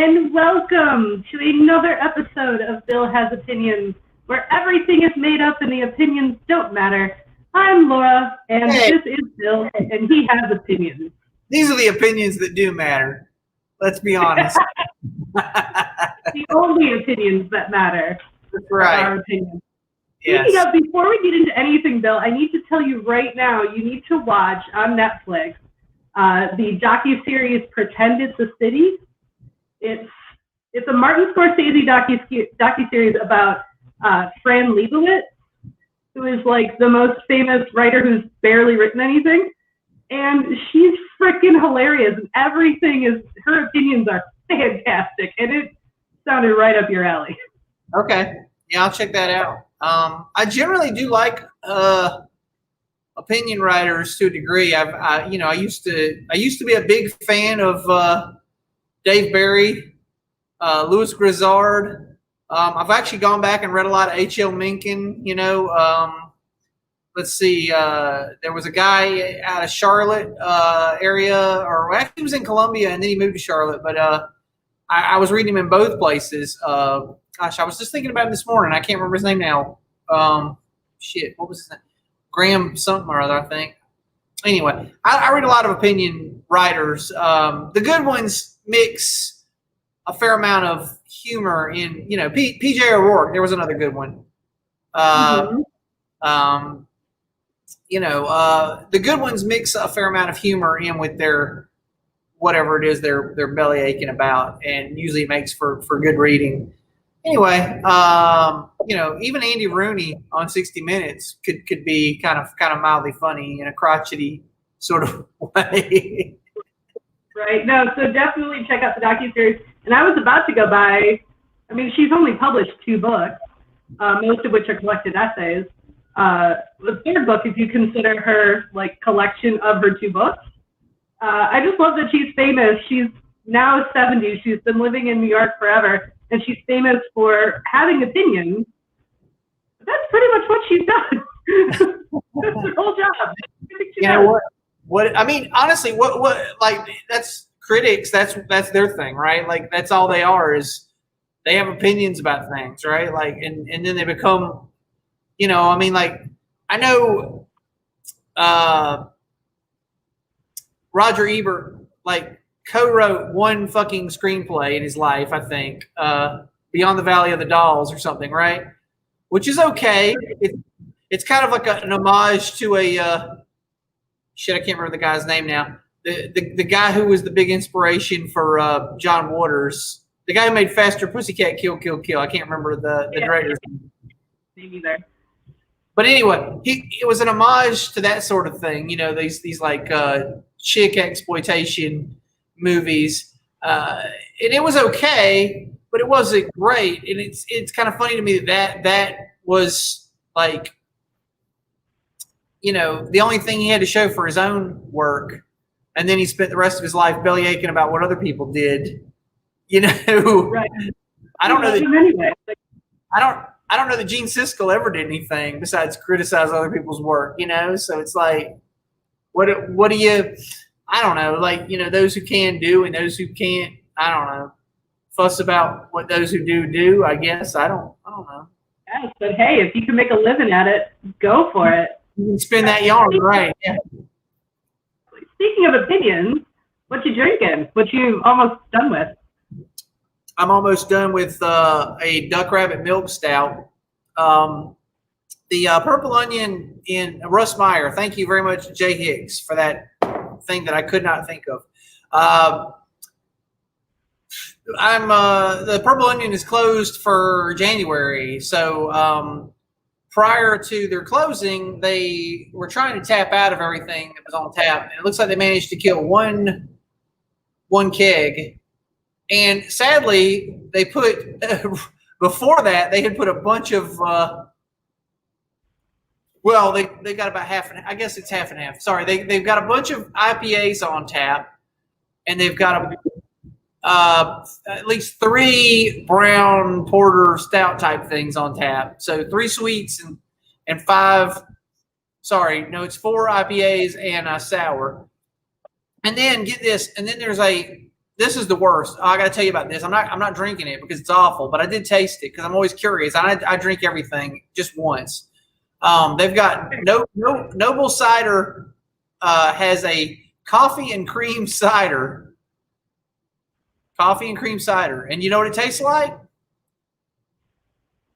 and welcome to another episode of Bill Has Opinions, where everything is made up and the opinions don't matter. I'm Laura, and this is Bill, and he has opinions. These are the opinions that do matter. Let's be honest. The only opinions that matter. That's right. Our opinions. Yes. Speaking of, before we get into anything, Bill, I need to tell you right now, you need to watch on Netflix the docuseries Pretend It's a City. It's a Martin Scorsese docuseries about Fran Lebowitz, who is like the most famous writer who's barely written anything. And she's freaking hilarious. And her opinions are fantastic. And it sounded right up your alley. Okay. Yeah, I'll check that out. I generally do like opinion writers to a degree. I used to be a big fan of Dave Barry, Louis Grizzard. I've actually gone back and read a lot of H.L. Mencken. Let's see. There was a guy out of Charlotte area, or actually he was in Columbia and then he moved to Charlotte. But I was reading him in both places. Gosh, I was just thinking about him this morning. I can't remember his name now. What was his name? Graham something or other, I think. Anyway, I read a lot of opinion writers. The good ones mix a fair amount of humor in, P.J. O'Rourke. There was another good one. The good ones mix a fair amount of humor in with their whatever it is they're belly aching about, and usually makes for good reading. Anyway, even Andy Rooney on 60 Minutes could be kind of mildly funny in a crotchety sort of way. Right. No, so definitely check out the docuseries. And I was about to go by, she's only published 2 books, most of which are collected essays. The third book, if you consider her collection of her 2 books. I just love that she's famous. She's now 70. She's been living in New York forever, and she's famous for having opinions. That's pretty much what she's done. That's her whole job. Honestly, that's critics. That's their thing, right? Like, that's all they are, is they have opinions about things, right? Like, and then they become, I know Roger Ebert, co-wrote one fucking screenplay in his life, I think, Beyond the Valley of the Dolls or something, right? Which is okay. It's kind of like an homage to I can't remember the guy's name now. The guy who was the big inspiration for John Waters, the guy who made Faster Pussycat Kill Kill Kill. I can't remember the director's name. Me neither. But anyway, it was an homage to that sort of thing. These chick exploitation movies, and it was okay, but it wasn't great. And it's kind of funny to me that was the only thing he had to show for his own work, and then he spent the rest of his life belly aching about what other people did. Right. I don't know that. Anyway. I don't know that Gene Siskel ever did anything besides criticize other people's work. So it's like, what do you? I don't know. Those who can do and those who can't. I don't know. Fuss about what those who do. I guess I don't know. Yes, but hey, if you can make a living at it, go for it. You can spin that yarn, right? Yeah. Speaking of opinions, what you drinking? What you almost done with? I'm almost done with a Duck Rabbit Milk Stout. The Purple Onion in Russ Meyer. Thank you very much, Jay Hicks, for that thing that I could not think of. The Purple Onion is closed for January, so prior to their closing, they were trying to tap out of everything that was on tap. And it looks like they managed to kill one keg. And sadly, they put before that they had put a bunch of they got about half and I guess it's half and half. Sorry, they've got a bunch of IPAs on tap, and they've got at least 3 brown porter stout type things on tap. So 3 sweets and 5. Sorry, no, it's 4 IPAs and a sour. And then get this, and then there's a This is the worst. I got to tell you about this. I'm not drinking it because it's awful, but I did taste it because I'm always curious. I drink everything just once. They've got Noble Cider has a coffee and cream cider. Coffee and cream cider, and you know what it tastes like?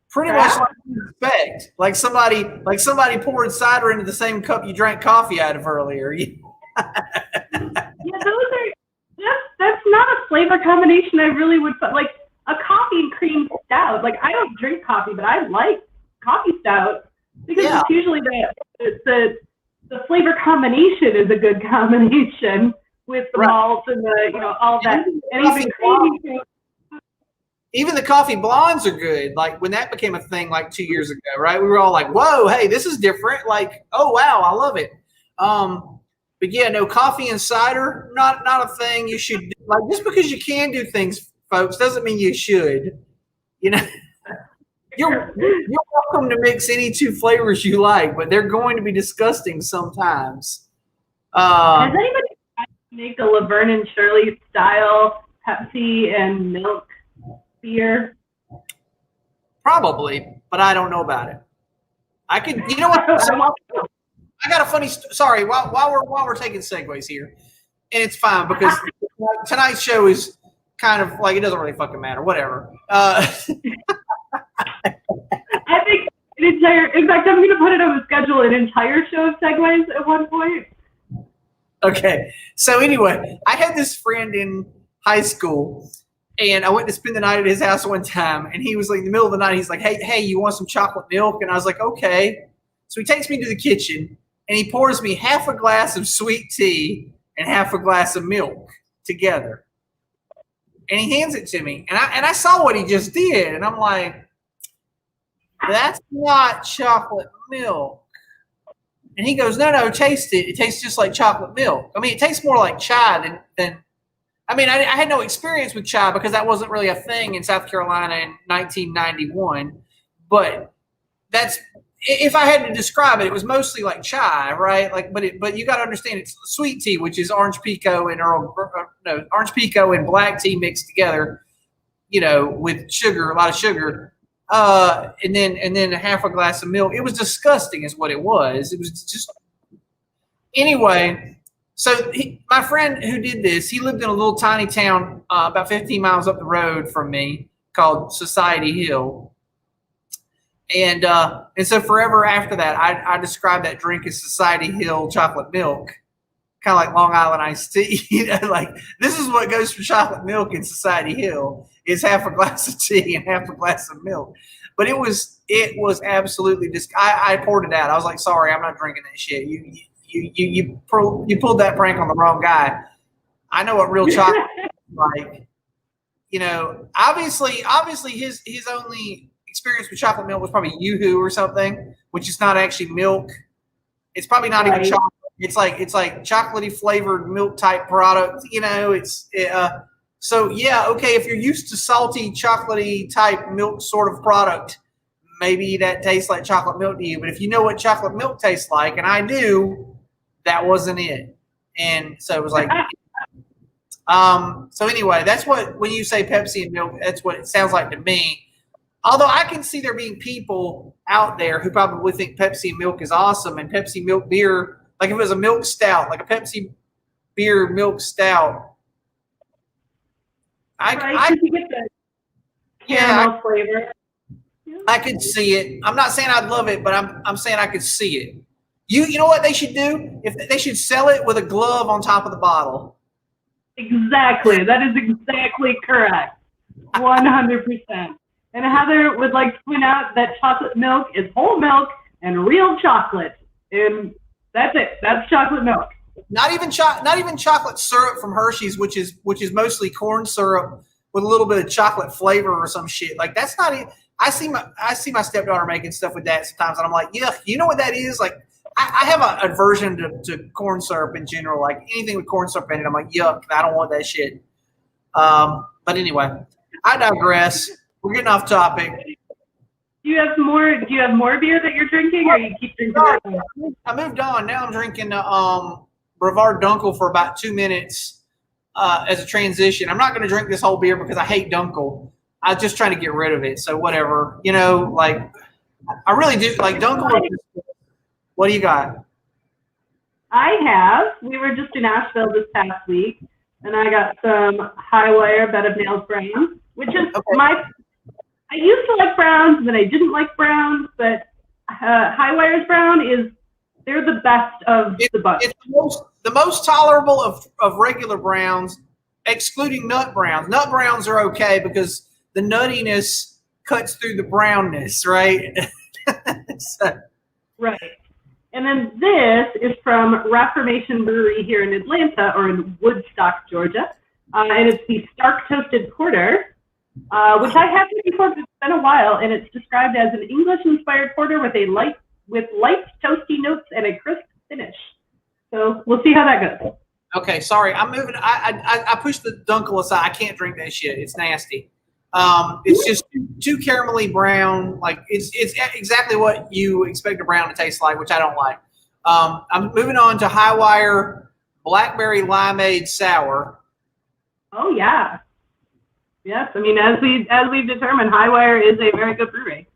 Pretty much like you expect. Like somebody poured cider into the same cup you drank coffee out of earlier. Yeah, that's not a flavor combination I really would put. Like a coffee and cream stout. Like I don't drink coffee, but I like coffee stout because it's usually the flavor combination is a good combination with the malt and the all that. And even creamy. Even the coffee blondes are good. Like when that became a thing like 2 years ago, right? We were all like, "Whoa, hey, this is different!" Like, "Oh wow, I love it." But yeah, no, coffee and cider, not a thing you should do. Like just because you can do things, folks, doesn't mean you should. You know, you're welcome to mix any two flavors you like, but they're going to be disgusting sometimes. Has anybody tried to make a Laverne and Shirley style Pepsi and milk beer? Probably, but I don't know about it. I could, you know what? I got a funny. Sorry, while we're taking segues here, and it's fine because tonight's show is kind of like it doesn't really fucking matter. Whatever. I think in fact, I'm going to put it on the schedule an entire show of segues at one point. Okay. So anyway, I had this friend in high school, and I went to spend the night at his house one time, and he was like in the middle of the night. He's like, "Hey, you want some chocolate milk?" And I was like, "Okay." So he takes me to the kitchen. And he pours me half a glass of sweet tea and half a glass of milk together. And he hands it to me. And I saw what he just did. And I'm like, that's not chocolate milk. And he goes, no, taste it. It tastes just like chocolate milk. I mean, it tastes more like chai than I mean, I had no experience with chai because that wasn't really a thing in South Carolina in 1991. But that's, if I had to describe it, it was mostly like chai, right? Like, but you got to understand it's sweet tea, which is orange pekoe and black tea mixed together, with sugar, a lot of sugar, and then a half a glass of milk. It was disgusting, is what it was. It was just anyway. So my friend who did this, he lived in a little tiny town about 15 miles up the road from me called Society Hill. And so forever after that, I described that drink as Society Hill chocolate milk, kind of like Long Island iced tea. Like this is what goes for chocolate milk in Society Hill is half a glass of tea and half a glass of milk. But it was absolutely I poured it out. I was like, sorry, I'm not drinking that shit. You pulled that prank on the wrong guy. I know what real chocolate is like. Obviously his only experience with chocolate milk was probably Yoo-Hoo or something, which is not actually milk. It's probably not even chocolate. It's like chocolatey flavored milk type product. So yeah, okay. If you're used to salty, chocolatey type milk sort of product, maybe that tastes like chocolate milk to you. But if you know what chocolate milk tastes like, and I do, that wasn't it. And so it was like. So anyway, that's what when you say Pepsi and milk, that's what it sounds like to me. Although I can see there being people out there who probably think Pepsi and milk is awesome and Pepsi milk beer, like if it was a milk stout, like a Pepsi beer milk stout. I you get the caramel flavor. I could see it. I'm not saying I'd love it, but I'm saying I could see it. You know what they should do? If they should sell it with a glove on top of the bottle. Exactly. That is exactly correct. 100%. And Heather would like to point out that chocolate milk is whole milk and real chocolate. And that's it. That's chocolate milk. Not even chocolate syrup from Hershey's, which is mostly corn syrup with a little bit of chocolate flavor or some shit. Like that's not it. I see my stepdaughter making stuff with that sometimes, and I'm like, yeah, you know what that is? Like I have an aversion to corn syrup in general. Like anything with corn syrup in it, I'm like, yuck, I don't want that shit. But anyway, I digress. We're getting off topic. Do you have more beer that you're drinking, or you keep drinking? I moved on. Now I'm drinking Brevard Dunkel for about 2 minutes. as a transition. I'm not going to drink this whole beer because I hate Dunkel. I'm just trying to get rid of it. So whatever, like I really do like Dunkel. What do you got? We were just in Asheville this past week, and I got some Highwire Bed of Nails Brown, which is I used to like browns, and then I didn't like browns, but Highwire's brown they're the best of the bunch. It's the most tolerable of regular browns, excluding nut browns. Nut browns are okay because the nuttiness cuts through the brownness, right? Right. And then this is from Reformation Brewery here in Atlanta, or in Woodstock, Georgia. And it's the Stark Toasted Porter, which I have before, but it's been a while, and it's described as an English-inspired porter with light toasty notes and a crisp finish. So we'll see how that goes. Okay, sorry, I'm moving. I pushed the Dunkel aside. I can't drink that shit. It's nasty. It's just too caramelly brown. Like it's exactly what you expect a brown to taste like, which I don't like. I'm moving on to Highwire Blackberry Limeade Sour. Oh yeah. Yes, I mean as we've determined, Highwire is a very good brewery.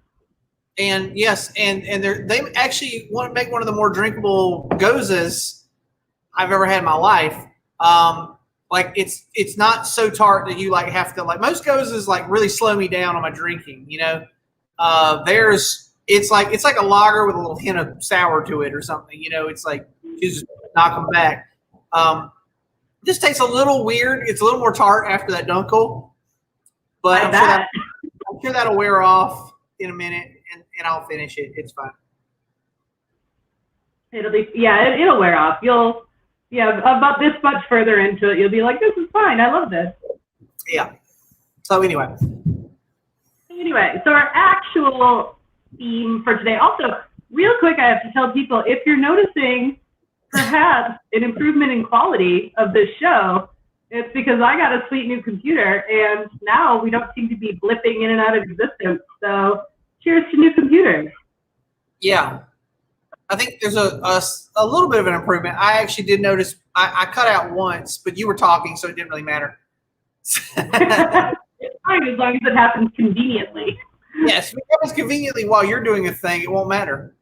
And yes, and they actually want to make one of the more drinkable gozas I've ever had in my life. Like it's not so tart that you like have to like most gozas like really slow me down on my drinking. It's like a lager with a little hint of sour to it or something. It's like you just knock them back. This tastes a little weird. It's a little more tart after that Dunkel, but I'm sure that'll wear off in a minute, and I'll finish it. It's fine. It'll wear off. About this much further into it, you'll be like, this is fine. I love this. Yeah. So anyway, so our actual theme for today. Also, real quick, I have to tell people, if you're noticing perhaps an improvement in quality of this show, it's because I got a sweet new computer, and now we don't seem to be blipping in and out of existence. So cheers to new computers. Yeah. I think there's a little bit of an improvement. I actually did notice I cut out once, but you were talking, so it didn't really matter. It's fine as long as it happens conveniently. Yes, if it happens conveniently while you're doing a thing, it won't matter.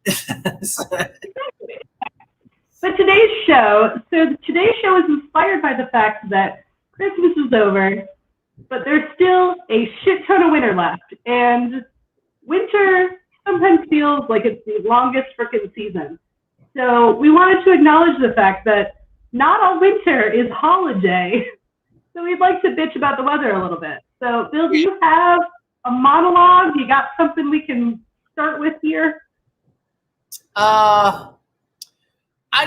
But today's show is inspired by the fact that Christmas is over, but there's still a shit ton of winter left, and winter sometimes feels like it's the longest frickin' season. So we wanted to acknowledge the fact that not all winter is holiday. So we'd like to bitch about the weather a little bit. So Bill, do you have a monologue? You got something we can start with here? I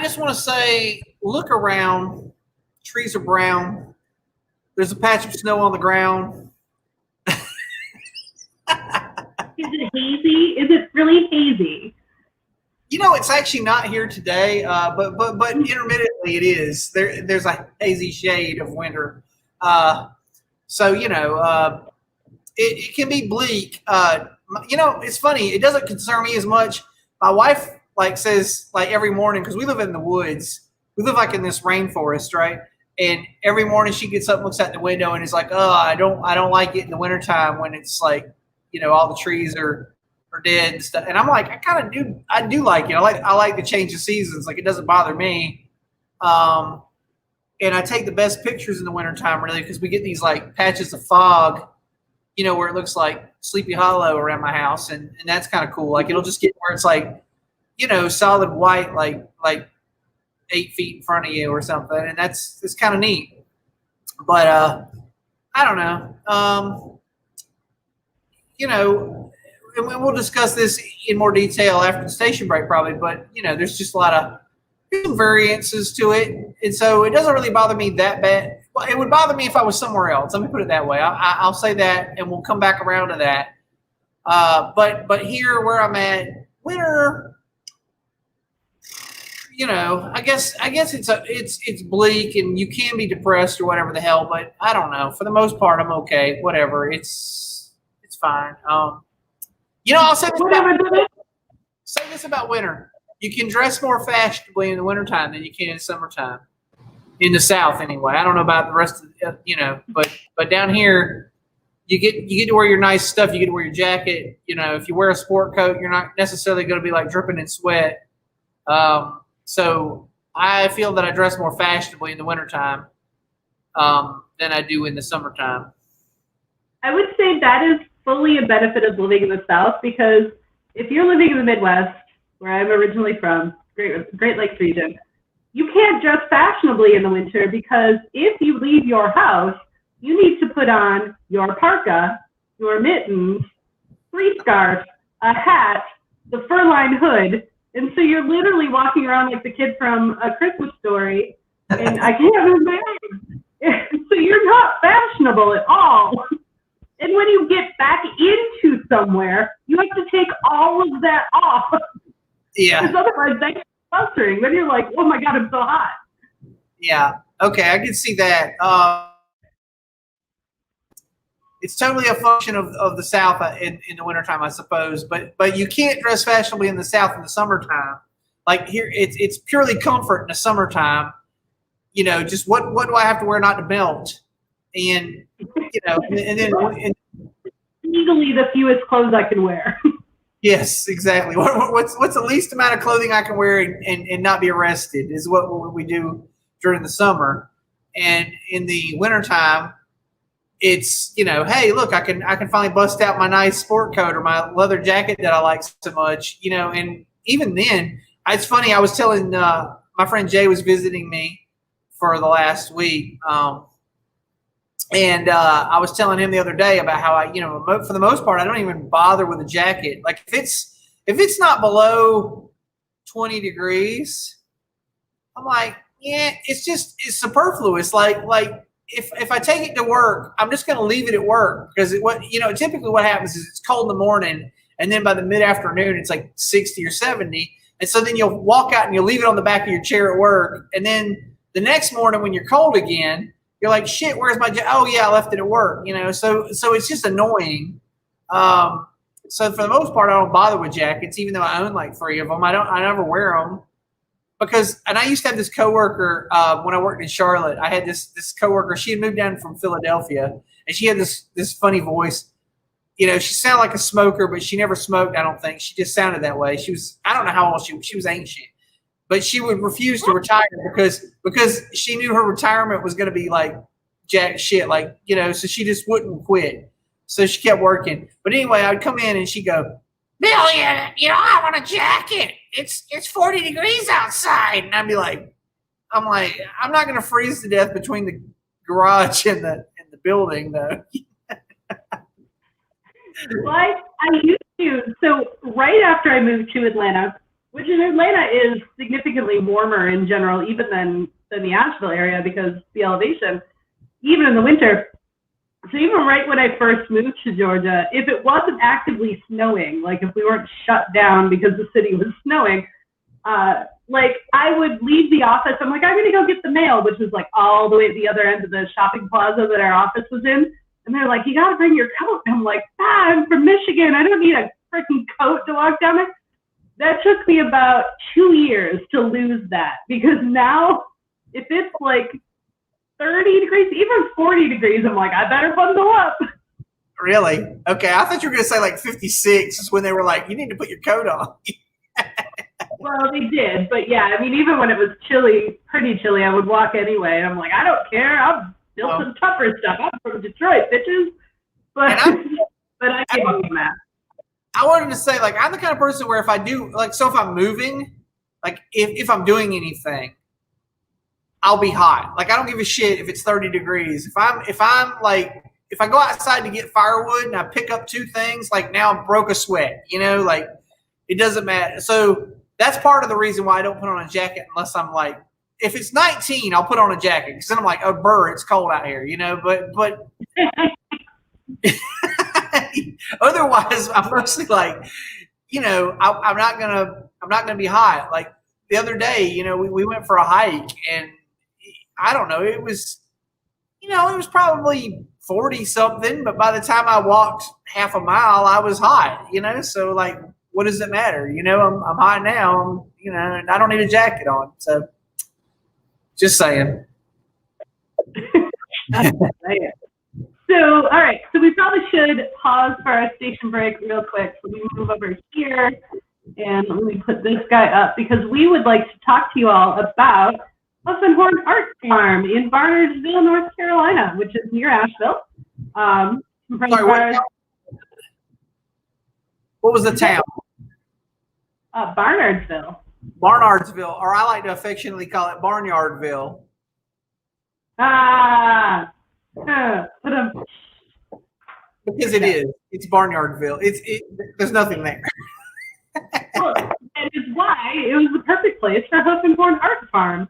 just want to say, look around. Trees are brown. There's a patch of snow on the ground. Is it hazy? Is it really hazy? It's actually not here today, but intermittently it is. There's a hazy shade of winter. So it can be bleak. It's funny. It doesn't concern me as much. My wife says every morning, because we live in the woods. We live in this rainforest, right? And every morning she gets up, looks out the window, and is like, "Oh, I don't like it in the wintertime when it's all the trees are dead and stuff." And I'm like, I do like it. I like the change of seasons. It doesn't bother me. And I take the best pictures in the wintertime, really, because we get these patches of fog, where it looks like Sleepy Hollow around my house. And that's kind of cool. It'll just get where it's solid white, like 8 feet in front of you or something. And it's kind of neat. But I don't know. And we'll discuss this in more detail after the station break probably, but there's just a lot of variances to it. And so it doesn't really bother me that bad. Well, it would bother me if I was somewhere else. Let me put it that way. I'll say that, and we'll come back around to that. But here where I'm at, winter, I guess it's bleak, and you can be depressed or whatever the hell, but I don't know. For the most part, I'm okay. Whatever. It's fine. I'll say this about winter. You can dress more fashionably in the wintertime than you can in summertime. in the South anyway. I don't know about the rest of but down here, you get to wear your nice stuff. You get to wear your jacket. If you wear a sport coat, you're not necessarily going to be like dripping in sweat. So I feel that I dress more fashionably in the wintertime than I do in the summertime. I would say that is fully a benefit of living in the South, because if you're living in the Midwest, where I'm originally from, Great Lakes region, you can't dress fashionably in the winter, because if you leave your house, you need to put on your parka, your mittens, 3 scarves, a hat, the fur-lined hood, and so you're literally walking around like the kid from A Christmas Story, and I can't move my arms. So you're not fashionable at all. And when you get back into somewhere, you have to take all of that off. Yeah. Because otherwise, that's clustering. Then you're like, oh my God, I'm so hot. Yeah. Okay, I can see that. It's totally a function of the South in the wintertime, I suppose. But you can't dress fashionably in the South in the summertime. Like here, it's purely comfort in the summertime. Just what do I have to wear not to melt? And and then legally the fewest clothes I can wear. Yes, exactly. What's the least amount of clothing I can wear and not be arrested is what we do during the summer. And in the wintertime, it's, hey, look, I can finally bust out my nice sport coat or my leather jacket that I like so much, and even then, it's funny. I was telling my friend Jay was visiting me for the last week. And I was telling him the other day about how I, for the most part, I don't even bother with a jacket. Like if it's not below 20 degrees, I'm like, yeah, it's superfluous. Like if I take it to work, I'm just going to leave it at work, because typically what happens is it's cold in the morning, and then by the mid afternoon it's like 60 or 70, and so then you'll walk out and you'll leave it on the back of your chair at work, and then the next morning when you're cold again, you're like, shit, where's my jacket? Oh yeah, I left it at work. So it's just annoying. So for the most part, I don't bother with jackets, even though I own like 3 of them. I never wear them because, and I used to have this coworker when I worked in Charlotte. I had this coworker. She had moved down from Philadelphia, and she had this funny voice. She sounded like a smoker, but she never smoked. I don't think she just sounded that way. I don't know how old she was ancient. But she would refuse to retire because she knew her retirement was going to be like jack shit, so she just wouldn't quit. So she kept working. But anyway, I'd come in and she'd go, Bill, I want a jacket. It's 40 degrees outside. And I'd be like, I'm not going to freeze to death between the garage and the building, though. Well, I used to. So right after I moved to Atlanta, which in Atlanta is significantly warmer in general, even than the Asheville area, because the elevation, even in the winter. So even right when I first moved to Georgia, if it wasn't actively snowing, like if we weren't shut down because the city was snowing, I would leave the office. I'm like, I'm going to go get the mail, which was like all the way at the other end of the shopping plaza that our office was in. And they're like, you got to bring your coat. And I'm like, I'm from Michigan. I don't need a freaking coat to walk down there. That took me about 2 years to lose that, because now if it's like 30 degrees, even 40 degrees, I'm like, I better bundle up. Really? Okay. I thought you were going to say like 56 is when they were like, you need to put your coat on. Well, they did. But yeah, I mean, even when it was chilly, pretty chilly, I would walk anyway. And I'm like, I don't care. I'll build some tougher stuff. I'm from Detroit, bitches. But I can't do that. I wanted to say, I'm the kind of person where if I do, so if I'm moving, if I'm doing anything, I'll be hot. I don't give a shit if it's 30 degrees. If I go outside to get firewood and I pick up 2 things, now I'm broke a sweat, it doesn't matter. So that's part of the reason why I don't put on a jacket unless I'm if it's 19, I'll put on a jacket, because then I'm like, oh, burr, it's cold out here, but otherwise, I'm mostly I'm not gonna be hot. The other day, we went for a hike, and I don't know, it was probably 40 something, but by the time I walked half a mile, I was hot. So what does it matter? I'm hot now. And I don't need a jacket on. So just saying. Right. So, all right. So we probably should pause for our station break real quick. So we move over here and let me put this guy up because we would like to talk to you all about Huffenhorn Art Farm in Barnardsville, North Carolina, which is near Asheville. Sorry, what was the town? Barnardsville. Barnardsville, or I like to affectionately call it Barnyardville. Because it is. It's Barnyardville. There's nothing there. Well, that is why it was the perfect place for Huffenhorn Art Farm.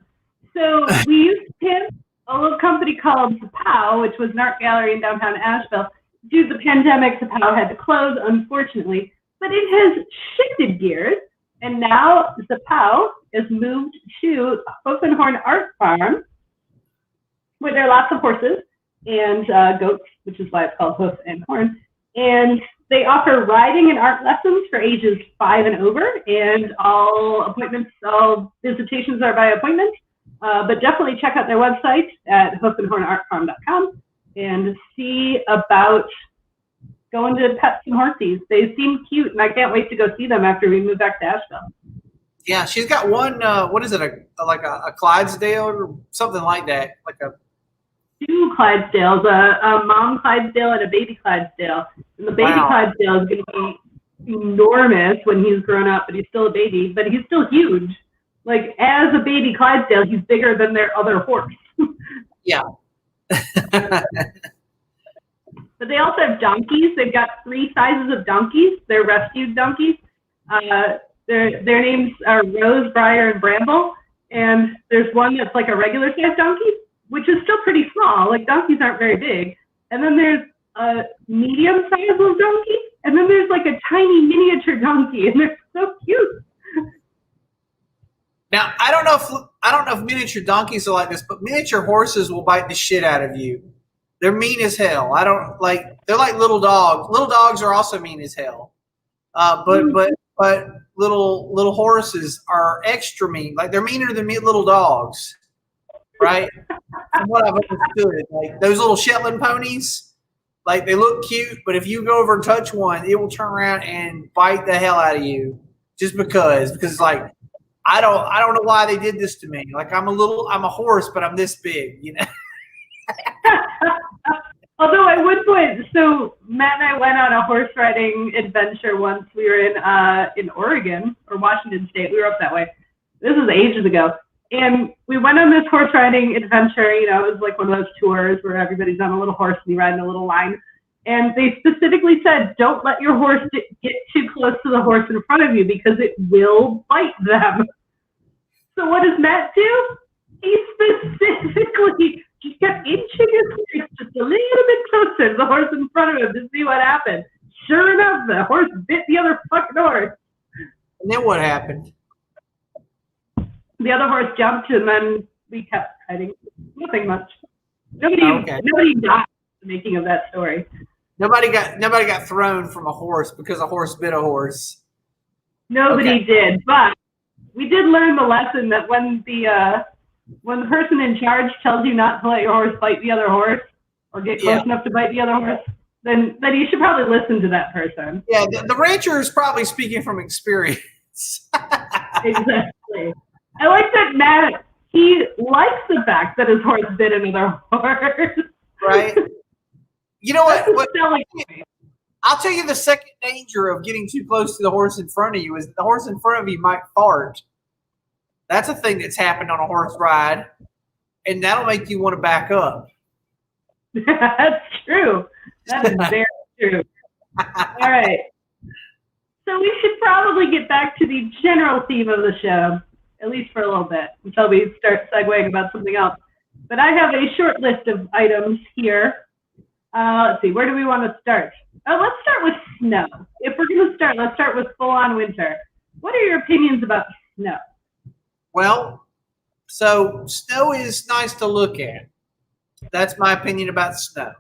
So we used to pimp a little company called Zapow, which was an art gallery in downtown Asheville. Due to the pandemic, Zapow had to close, unfortunately. But it has shifted gears, and now Zapow has moved to Huffenhorn Art Farm, where there are lots of horses and goats, which is why it's called Hoof and Horn. And they offer riding and art lessons for ages 5 and over, and all visitations are by appointment. But definitely check out their website at hoofandhornartfarm.com and see about going to pet some horsies. They seem cute, and I can't wait to go see them after we move back to Asheville. Yeah, she's got one. What is it? A Clydesdale or something like that? Like a 2 Clydesdales, a mom Clydesdale and a baby Clydesdale. And the baby Clydesdale is going to be enormous when he's grown up, but he's still a baby, but he's still huge. Like, as a baby Clydesdale, he's bigger than their other horse. Yeah. But they also have donkeys. They've got 3 sizes of donkeys. They're rescued donkeys. Their names are Rose, Briar, and Bramble. And there's one that's like a regular sized donkey, which is still pretty small. Like, donkeys aren't very big. And then there's a medium sized little donkey. And then there's like a tiny miniature donkey. And they're so cute. Now, I don't know if miniature donkeys are like this, but miniature horses will bite the shit out of you. They're mean as hell. They're like little dogs. Little dogs are also mean as hell. But little horses are extra mean. Like, they're meaner than little dogs. Right? From what I've understood, like those little Shetland ponies, like, they look cute, but if you go over and touch one, it will turn around and bite the hell out of you just because like, I don't know why they did this to me. Like, I'm a horse, but I'm this big, you know. Although I would point, so Matt and I went on a horse riding adventure once. We were in Oregon or Washington State. We were up that way. This was ages ago. And we went on this horse riding adventure. You know, it was like one of those tours where everybody's on a little horse and you ride in a little line. And they specifically said, don't let your horse get too close to the horse in front of you because it will bite them. So what does Matt do? He specifically just kept inching his horse just a little bit closer to the horse in front of him to see what happened. Sure enough, the horse bit the other fucking horse. And then what happened? The other horse jumped, and then we kept riding. Nothing much. Nobody died in the making of that story. Nobody got thrown from a horse because a horse bit a horse. Nobody did, but we did learn the lesson that when the person in charge tells you not to let your horse bite the other horse or get close enough to bite the other horse, then you should probably listen to that person. Yeah, the rancher is probably speaking from experience. Exactly. I like that Matt, he likes the fact that his horse bit another horse. Right. You know what? Like, I'll tell you the second danger of getting too close to the horse in front of you is the horse in front of you might fart. That's a thing that's happened on a horse ride, and that'll make you want to back up. That's true. That is very true. All right. So we should probably get back to the general theme of the show, at least for a little bit, until we start segueing about something else. But I have a short list of items here. Let's see, where do we want to start? Let's start with snow. If we're going to start, let's start with full-on winter. What are your opinions about snow? Well, so snow is nice to look at. That's my opinion about snow.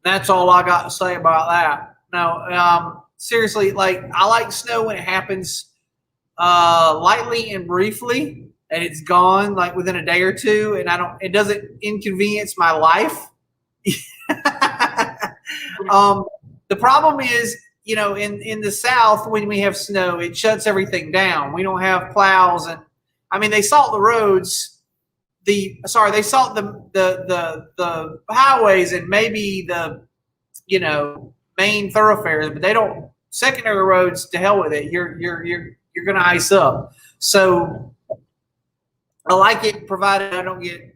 That's all I got to say about that. No, seriously, like, I like snow when it happens lightly and briefly. and it's gone like within a day or two, and it doesn't inconvenience my life. The problem is, in the South, when we have snow, it shuts everything down. We don't have plows, and I mean, they salt the roads. They salt the highways and maybe the main thoroughfares, but they don't secondary roads. To hell with it. You're gonna ice up. So I like it, provided I don't get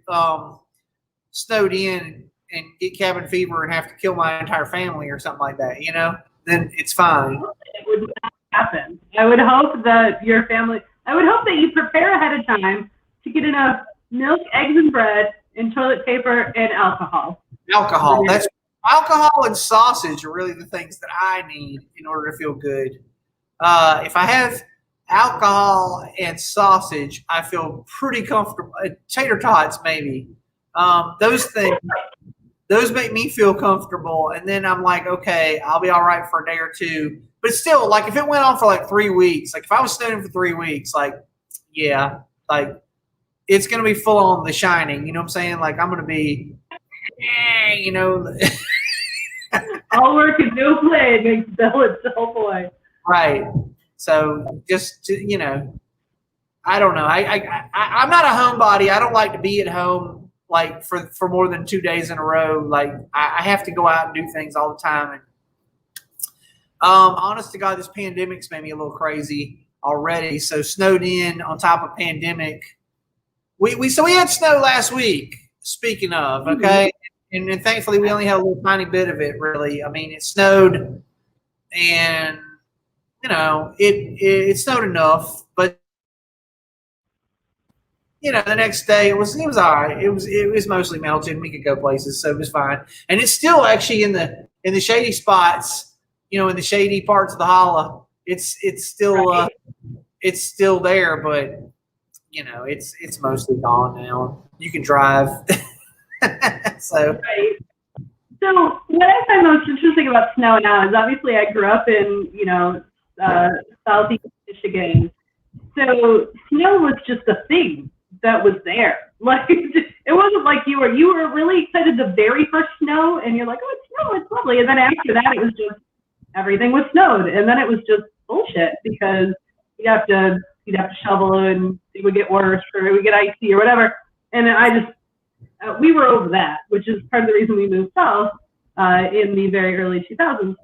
snowed in and get cabin fever and have to kill my entire family or something like that. Then it's fine. It would not happen. I would hope that you prepare ahead of time to get enough milk, eggs, and bread, and toilet paper and alcohol. Alcohol and sausage are really the things that I need in order to feel good. If I have alcohol and sausage, I feel pretty comfortable. Tater tots, maybe. Those make me feel comfortable, and then I'm like, okay, I'll be all right for a day or two. But still, like if it went on for like 3 weeks, like if I was snowing for 3 weeks, like, yeah, like it's going to be full on The Shining. You know what I'm saying? Like I'm going to be, all work and no play makes Bill a dull boy. Right. So just I don't know. I'm not a homebody. I don't like to be at home like for more than 2 days in a row. Like I have to go out and do things all the time. And honest to God, this pandemic's made me a little crazy already. So snowed in on top of pandemic. We had snow last week. Speaking of, okay, and thankfully we only had a little tiny bit of it. Really, I mean, it snowed, and it snowed enough, but the next day it was all right. It was mostly melted. We could go places, so it was fine. And it's still actually in the shady spots, in the shady parts of the holla. It's still right. It's still there, but it's mostly gone now. You can drive. So. Right. So what I find most interesting about snow now is obviously I grew up in southeast Michigan, so snow was just a thing that was there. Like it wasn't like you were really excited the very first snow, and you're like, oh, it's snow, it's lovely, and then after that it was just everything was snowed, and then it was just bullshit because you'd have to shovel and it would get worse or it would get icy or whatever, and we were over that, which is part of the reason we moved south in the very early 2000s.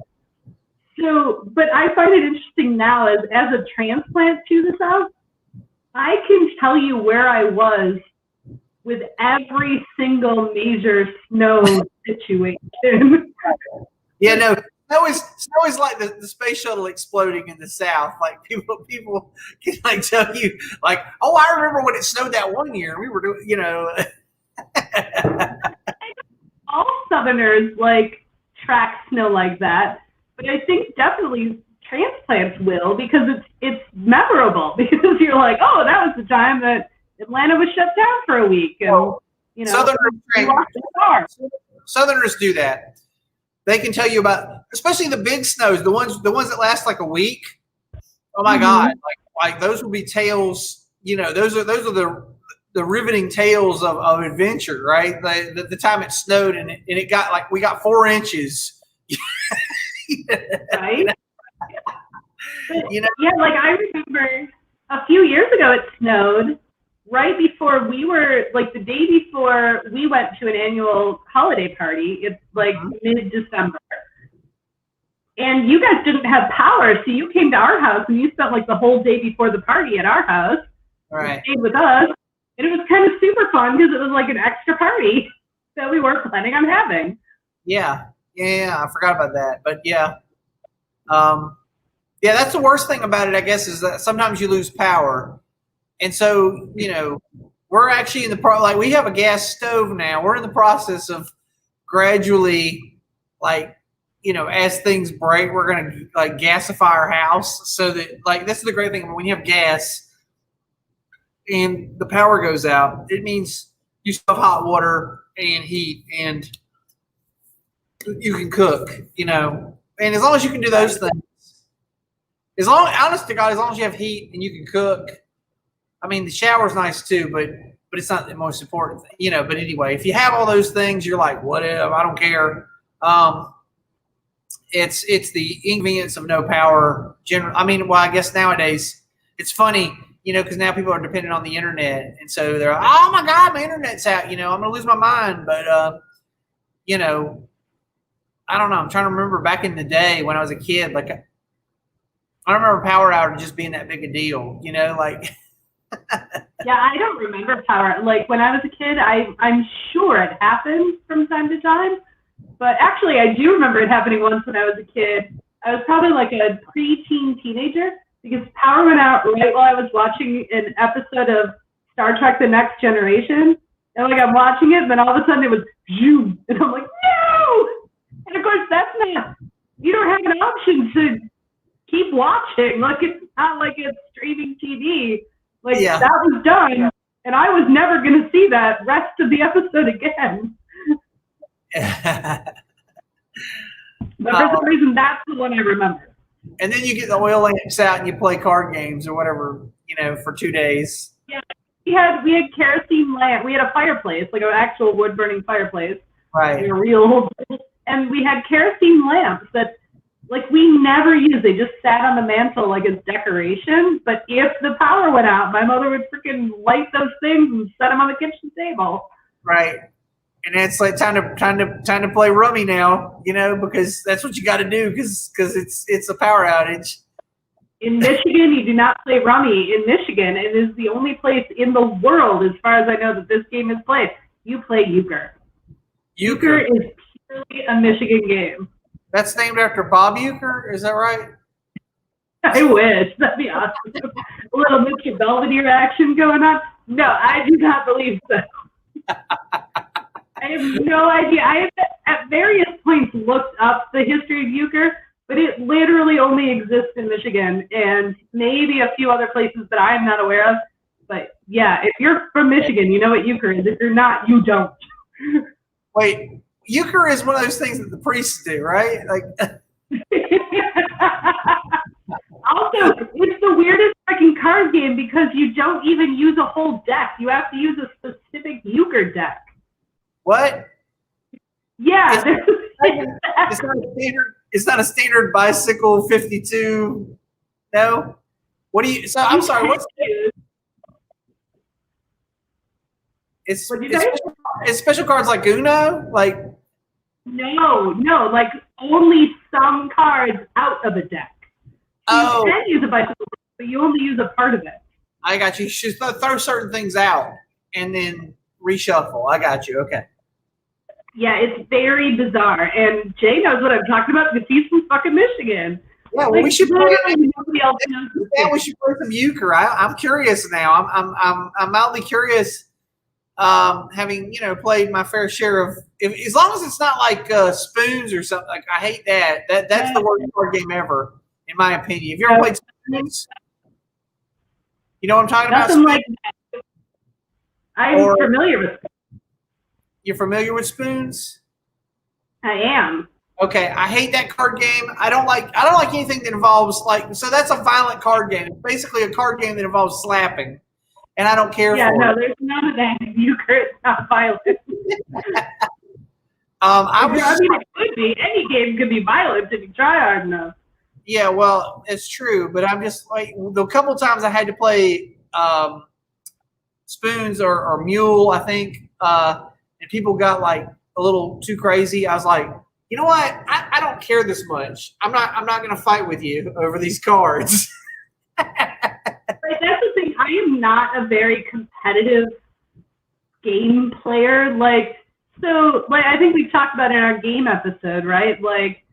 So, but I find it interesting now as a transplant to the South, I can tell you where I was with every single major snow situation. Yeah, no, snow is like the space shuttle exploding in the South. Like people can like tell you like, oh, I remember when it snowed that one year. We were doing, All Southerners like track snow like that, but I think definitely transplants will because it's memorable because you're like, oh, that was the time that Atlanta was shut down for a week, and Southerners do that. They can tell you about, especially the big snows, the ones that last like a week. Oh my God, like those will be tales. Those are the riveting tales of adventure, right? The time it snowed and it got like we got 4 inches. Right. Yeah, like I remember a few years ago it snowed right before the day before we went to an annual holiday party. It's like mid-December. And you guys didn't have power, so you came to our house and you spent like the whole day before the party at our house. Right. Stayed with us. And it was kind of super fun because it was like an extra party that we weren't planning on having. Yeah, I forgot about that. But yeah. Yeah, that's the worst thing about it, I guess, is that sometimes you lose power. And so, we're actually in we have a gas stove now. We're in the process of gradually, as things break, we're going to gasify our house so that this is the great thing. When you have gas and the power goes out, it means you still have hot water and heat and you can cook, and as long as you can do those things, honest to God, as long as you have heat and you can cook, I mean, the shower's nice too, but it's not the most important thing, you know. But anyway, if you have all those things, you're like, whatever, I don't care. It's the inconvenience of no power. I mean, well, I guess nowadays it's funny, you know, because now people are dependent on the internet, and so they're like, oh my god, my internet's out, you know, I'm gonna lose my mind. But you know, I don't know. I'm trying to remember back in the day when I was a kid, like I don't remember power outage just being that big a deal, you know, like. Yeah, I don't remember power. Like when I was a kid, I'm sure it happened from time to time. But actually, I do remember it happening once when I was a kid. I was probably like a preteen teenager because power went out right while I was watching an episode of Star Trek: The Next Generation. And like I'm watching it, and then all of a sudden it was zoom, and I'm like, no! And of course, that's not. You don't have an option to keep watching. Like it's not like it's streaming TV. Like that was done, and I was never going to see that rest of the episode again. But for some reason, that's the one I remember. And then you get the oil lamps out and you play card games or whatever, you know, for 2 days. Yeah, we had kerosene lamp. We had a fireplace, like an actual wood burning fireplace, right? Like a real, and we had kerosene lamps that. Like, we never used. They just sat on the mantle like as decoration. But if the power went out, my mother would freaking light those things and set them on the kitchen table. Right. And it's like time to play rummy now, you know, because that's what you got to do because it's a power outage. In Michigan, you do not play rummy. In Michigan, it is the only place in the world, as far as I know, that this game is played. You play euchre. Euchre is purely a Michigan game. That's named after Bob Uecker, is that right? I wish. That'd be awesome. A little Mr. Belvedere action going on. No, I do not believe so. I have no idea. I have at various points looked up the history of euchre, but it literally only exists in Michigan and maybe a few other places that I'm not aware of. But yeah, if you're from Michigan, you know what euchre is. If you're not, you don't. Wait. Euchre is one of those things that the priests do, right? Like, also, it's the weirdest freaking card game because you don't even use a whole deck. You have to use a specific euchre deck. What? Yeah. It's not a standard bicycle 52. No. What do you? So I'm sorry. What's it's special cards like Uno, like. No, like only some cards out of a deck. You can use a bicycle, but you only use a part of it. I got you. You should throw certain things out and then reshuffle. I got you. Okay. Yeah, it's very bizarre. And Jay knows what I'm talking about because he's from fucking Michigan. Yeah, well, we should play. Nobody else knows. Yeah, we should play some euchre. I'm curious now. I'm mildly curious. Having played my fair share of, as long as it's not like spoons or something. Like I hate that. That's the worst card game ever, in my opinion. Have you ever played spoons? You know what I'm talking about? Like that. I'm familiar with spoons. You're familiar with spoons? I am. Okay, I hate that card game. I don't like anything that involves so that's a violent card game. It's basically a card game that involves slapping. And I don't care for it. Yeah, no, there's none of that in euchre. It's not violent. It could be. Any game could be violent if you try hard enough. Yeah, well, it's true. But I'm just like, the couple times I had to play spoons or mule, I think, and people got like a little too crazy. I was like, you know what? I don't care this much. I'm not going to fight with you over these cards. Right, that's the thing. I am not a very competitive game player. I think we talked about in our game episode, right? Like,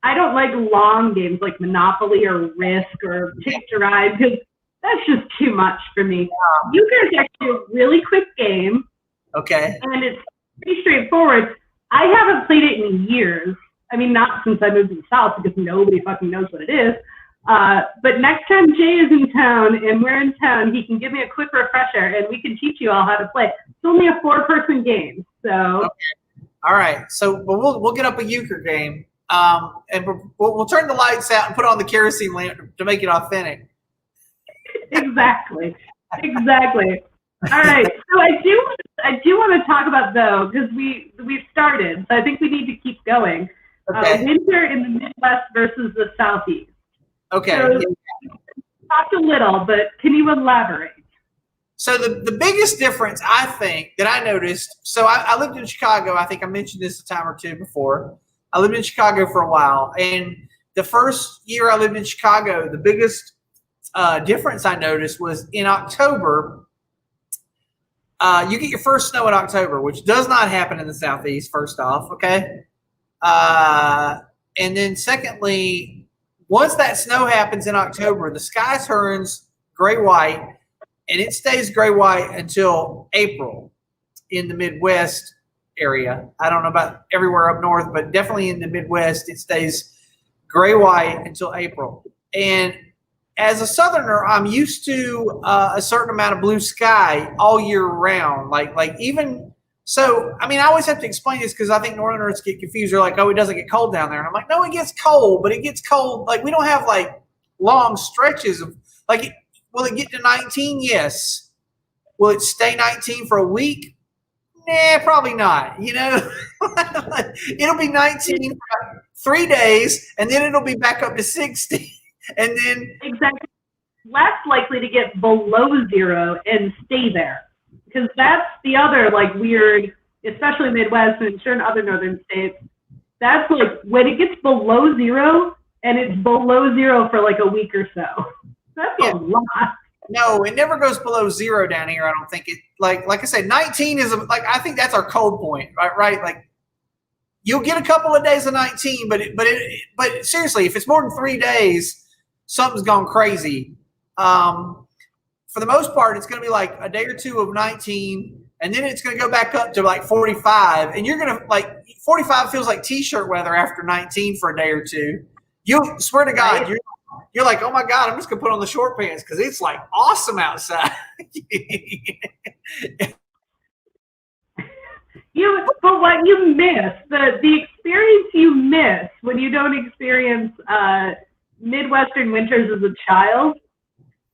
I don't like long games like Monopoly or Risk or Ticket to Ride because that's just too much for me. Euchre is actually a really quick game. Okay. And it's pretty straightforward. I haven't played it in years. I mean, not since I moved to the South because nobody fucking knows what it is. But next time Jay is in town and we're in town, he can give me a quick refresher and we can teach you all how to play. It's only a 4-person game, so. Okay. All right. So, but we'll get up a euchre game, and we'll turn the lights out and put on the kerosene lamp to make it authentic. Exactly. Exactly. All right. So I do want to talk about though, because we've started. So I think we need to keep going. Okay. Winter in the Midwest versus the Southeast. Okay. So talked a little, but can you elaborate? So the biggest difference I think that I noticed, so I lived in Chicago. I think I mentioned this a time or two before. I lived in Chicago for a while, and the first year I lived in Chicago, the biggest difference I noticed was in October. You get your first snow in October, which does not happen in the Southeast. First off, okay, and then secondly, once that snow happens in October, the sky turns gray-white. And it stays gray-white until April in the Midwest area. I don't know about everywhere up north, but definitely in the Midwest, it stays gray-white until April. And as a Southerner, I'm used to a certain amount of blue sky all year round. Like even so, I mean, I always have to explain this because I think Northerners get confused. They're like, "Oh, it doesn't get cold down there," and I'm like, "No, it gets cold, but it gets cold. Like we don't have like long stretches of like." Will it get to 19? Yes. Will it stay 19 for a week? Nah, probably not. You know, it'll be 19 for 3 days, and then it'll be back up to 60, and then exactly less likely to get below zero and stay there, because that's the other like weird, especially Midwest and certain other northern states. That's like when it gets below zero, and it's below zero for like a week or so. That's a lot. No, it never goes below zero down here. I don't think it. Like I said, 19 is like I think that's our cold point, right? Right? Like you'll get a couple of days of 19, but seriously, if it's more than 3 days, something's gone crazy. For the most part, it's going to be like a day or two of 19, and then it's going to go back up to like 45, and you're going to like 45 feels like t-shirt weather after 19 for a day or two. You swear to God, you're like, oh my God, I'm just gonna put on the short pants because it's like awesome outside. But what you miss, the experience you miss when you don't experience Midwestern winters as a child,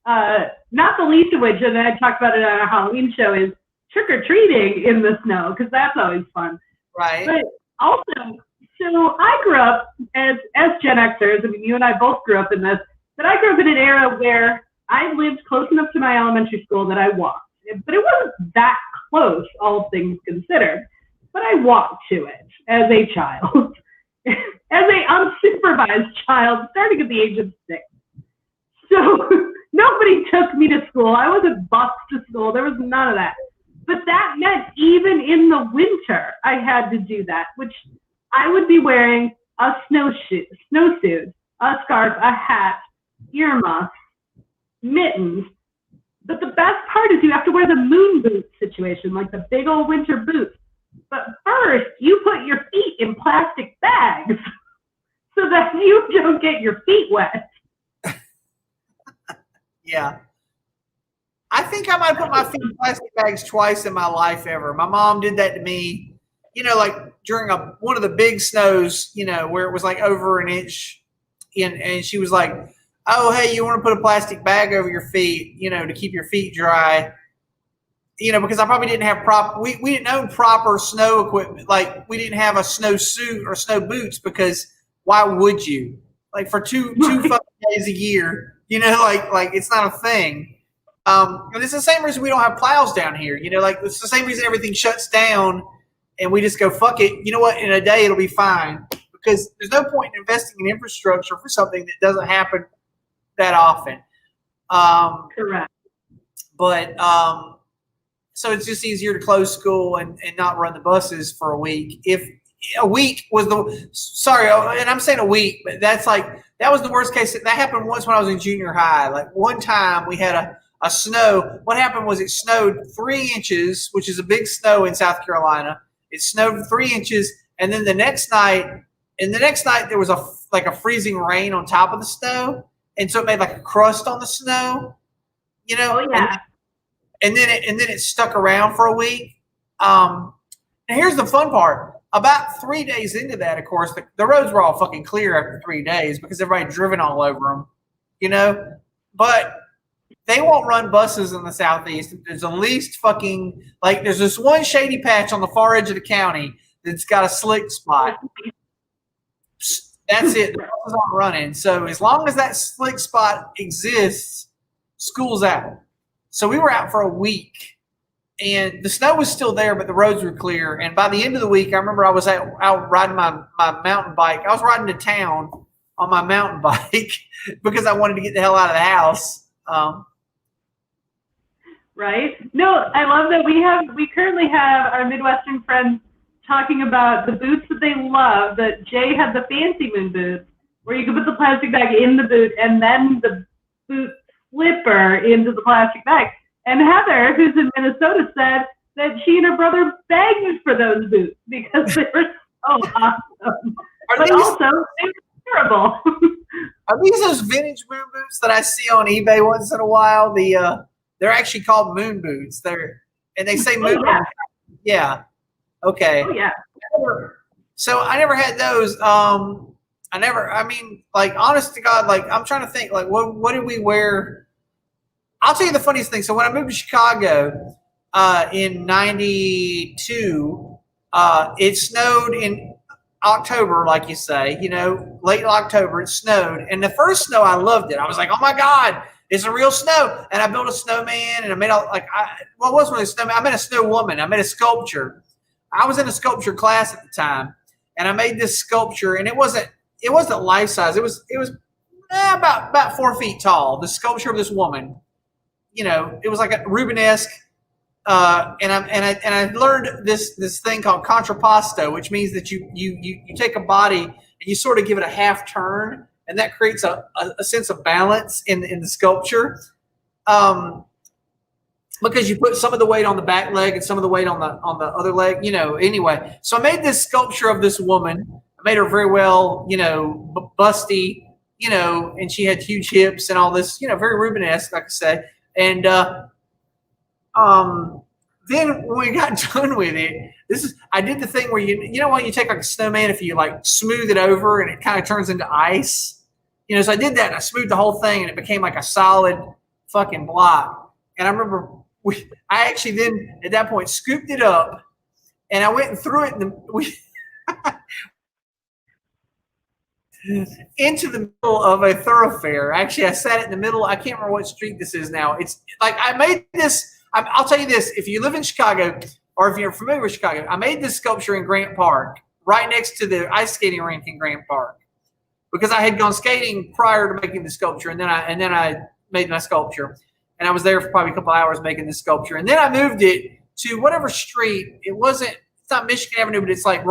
not the least of which, and I talked about it on a Halloween show, is trick-or-treating in the snow, because that's always fun. Right. But also, so I grew up as Gen Xers. I mean, you and I both grew up in this, but I grew up in an era where I lived close enough to my elementary school that I walked. But it wasn't that close, all things considered. But I walked to it as a child, as a unsupervised child, starting at the age of 6. So nobody took me to school. I wasn't bused to school. There was none of that. But that meant even in the winter, I had to do that, which I would be wearing a snowsuit, a scarf, a hat, earmuffs, mittens. But the best part is you have to wear the moon boot situation, like the big old winter boots. But first, you put your feet in plastic bags so that you don't get your feet wet. Yeah. I think I might put my feet in plastic bags twice in my life ever. My mom did that to me, you know, like during one of the big snows, you know, where it was like over an inch. And she was like, oh, hey, you want to put a plastic bag over your feet, you know, to keep your feet dry. You know, because I probably didn't have we didn't own proper snow equipment. Like we didn't have a snow suit or snow boots because why would you? Like for two fucking days a year, you know, like it's not a thing. And it's the same reason we don't have plows down here. You know, like it's the same reason everything shuts down and we just go, fuck it. You know what? In a day, it'll be fine because there's no point in investing in infrastructure for something that doesn't happen that often. Correct. But so it's just easier to close school and not run the buses for a week. If a week was and I'm saying a week, but that was the worst case. That happened once when I was in junior high. Like one time we had a snow. What happened was it snowed 3 inches, which is a big snow in South Carolina. It snowed 3 inches. And then the next night there was a freezing rain on top of the snow. And so it made like a crust on the snow, you know? Oh, yeah. And then it stuck around for a week. And here's the fun part. About 3 days into that, of course, the roads were all fucking clear after 3 days because everybody had driven all over them, you know? But they won't run buses in the Southeast. There's the least fucking, like, there's this one shady patch on the far edge of the county that's got a slick spot. That's it. The buses aren't running. So as long as that slick spot exists, school's out. So we were out for a week, and the snow was still there, but the roads were clear. And by the end of the week, I remember I was out riding my mountain bike. I was riding to town on my mountain bike because I wanted to get the hell out of the house. Right? No, I love that we currently have our Midwestern friends talking about the boots that they love, that Jay had the fancy moon boots, where you could put the plastic bag in the boot and then the boot slipper into the plastic bag. And Heather, who's in Minnesota, said that she and her brother begged for those boots because they were so awesome. But also, they were terrible. Are these those vintage moon boots that I see on eBay once in a while? They're actually called moon boots. They say moon. Yeah. Yeah. Okay. Oh, yeah. So I never had those. Like, honest to God, like, I'm trying to think, like, what did we wear? I'll tell you the funniest thing. So when I moved to Chicago in 92, it snowed in October, like you say, late October, it snowed. And the first snow, I loved it. I was like, oh my God, it's a real snow. And I built a snowman, and I made it wasn't really a snowman. I made a snow woman. I made a sculpture. I was in a sculpture class at the time, and I made this sculpture, and it wasn't life size. It was about 4 feet tall. The sculpture of this woman, it was like a Rubenesque. And I learned this thing called contrapposto, which means that you take a body and you sort of give it a half turn, and that creates a sense of balance in the sculpture. Because you put some of the weight on the back leg and some of the weight on the other leg, anyway. So I made this sculpture of this woman. I made her very well, busty, and she had huge hips and all this, very Rubenesque, like I say. And then when we got done with it, I did the thing where when you take like a snowman, if you like smooth it over and it kind of turns into ice, so I did that, and I smoothed the whole thing, and it became like a solid fucking block. And I remember I actually then at that point scooped it up, and I went and threw it into the middle of a thoroughfare. Actually, I sat it in the middle. I can't remember what street this is now. It's like I made this. I'll tell you this: if you live in Chicago, or if you're familiar with Chicago, I made this sculpture in Grant Park, right next to the ice skating rink in Grant Park, because I had gone skating prior to making the sculpture, and then I made my sculpture. And I was there for probably a couple hours making this sculpture. And then I moved it to whatever street. It's not Michigan Avenue, but it's like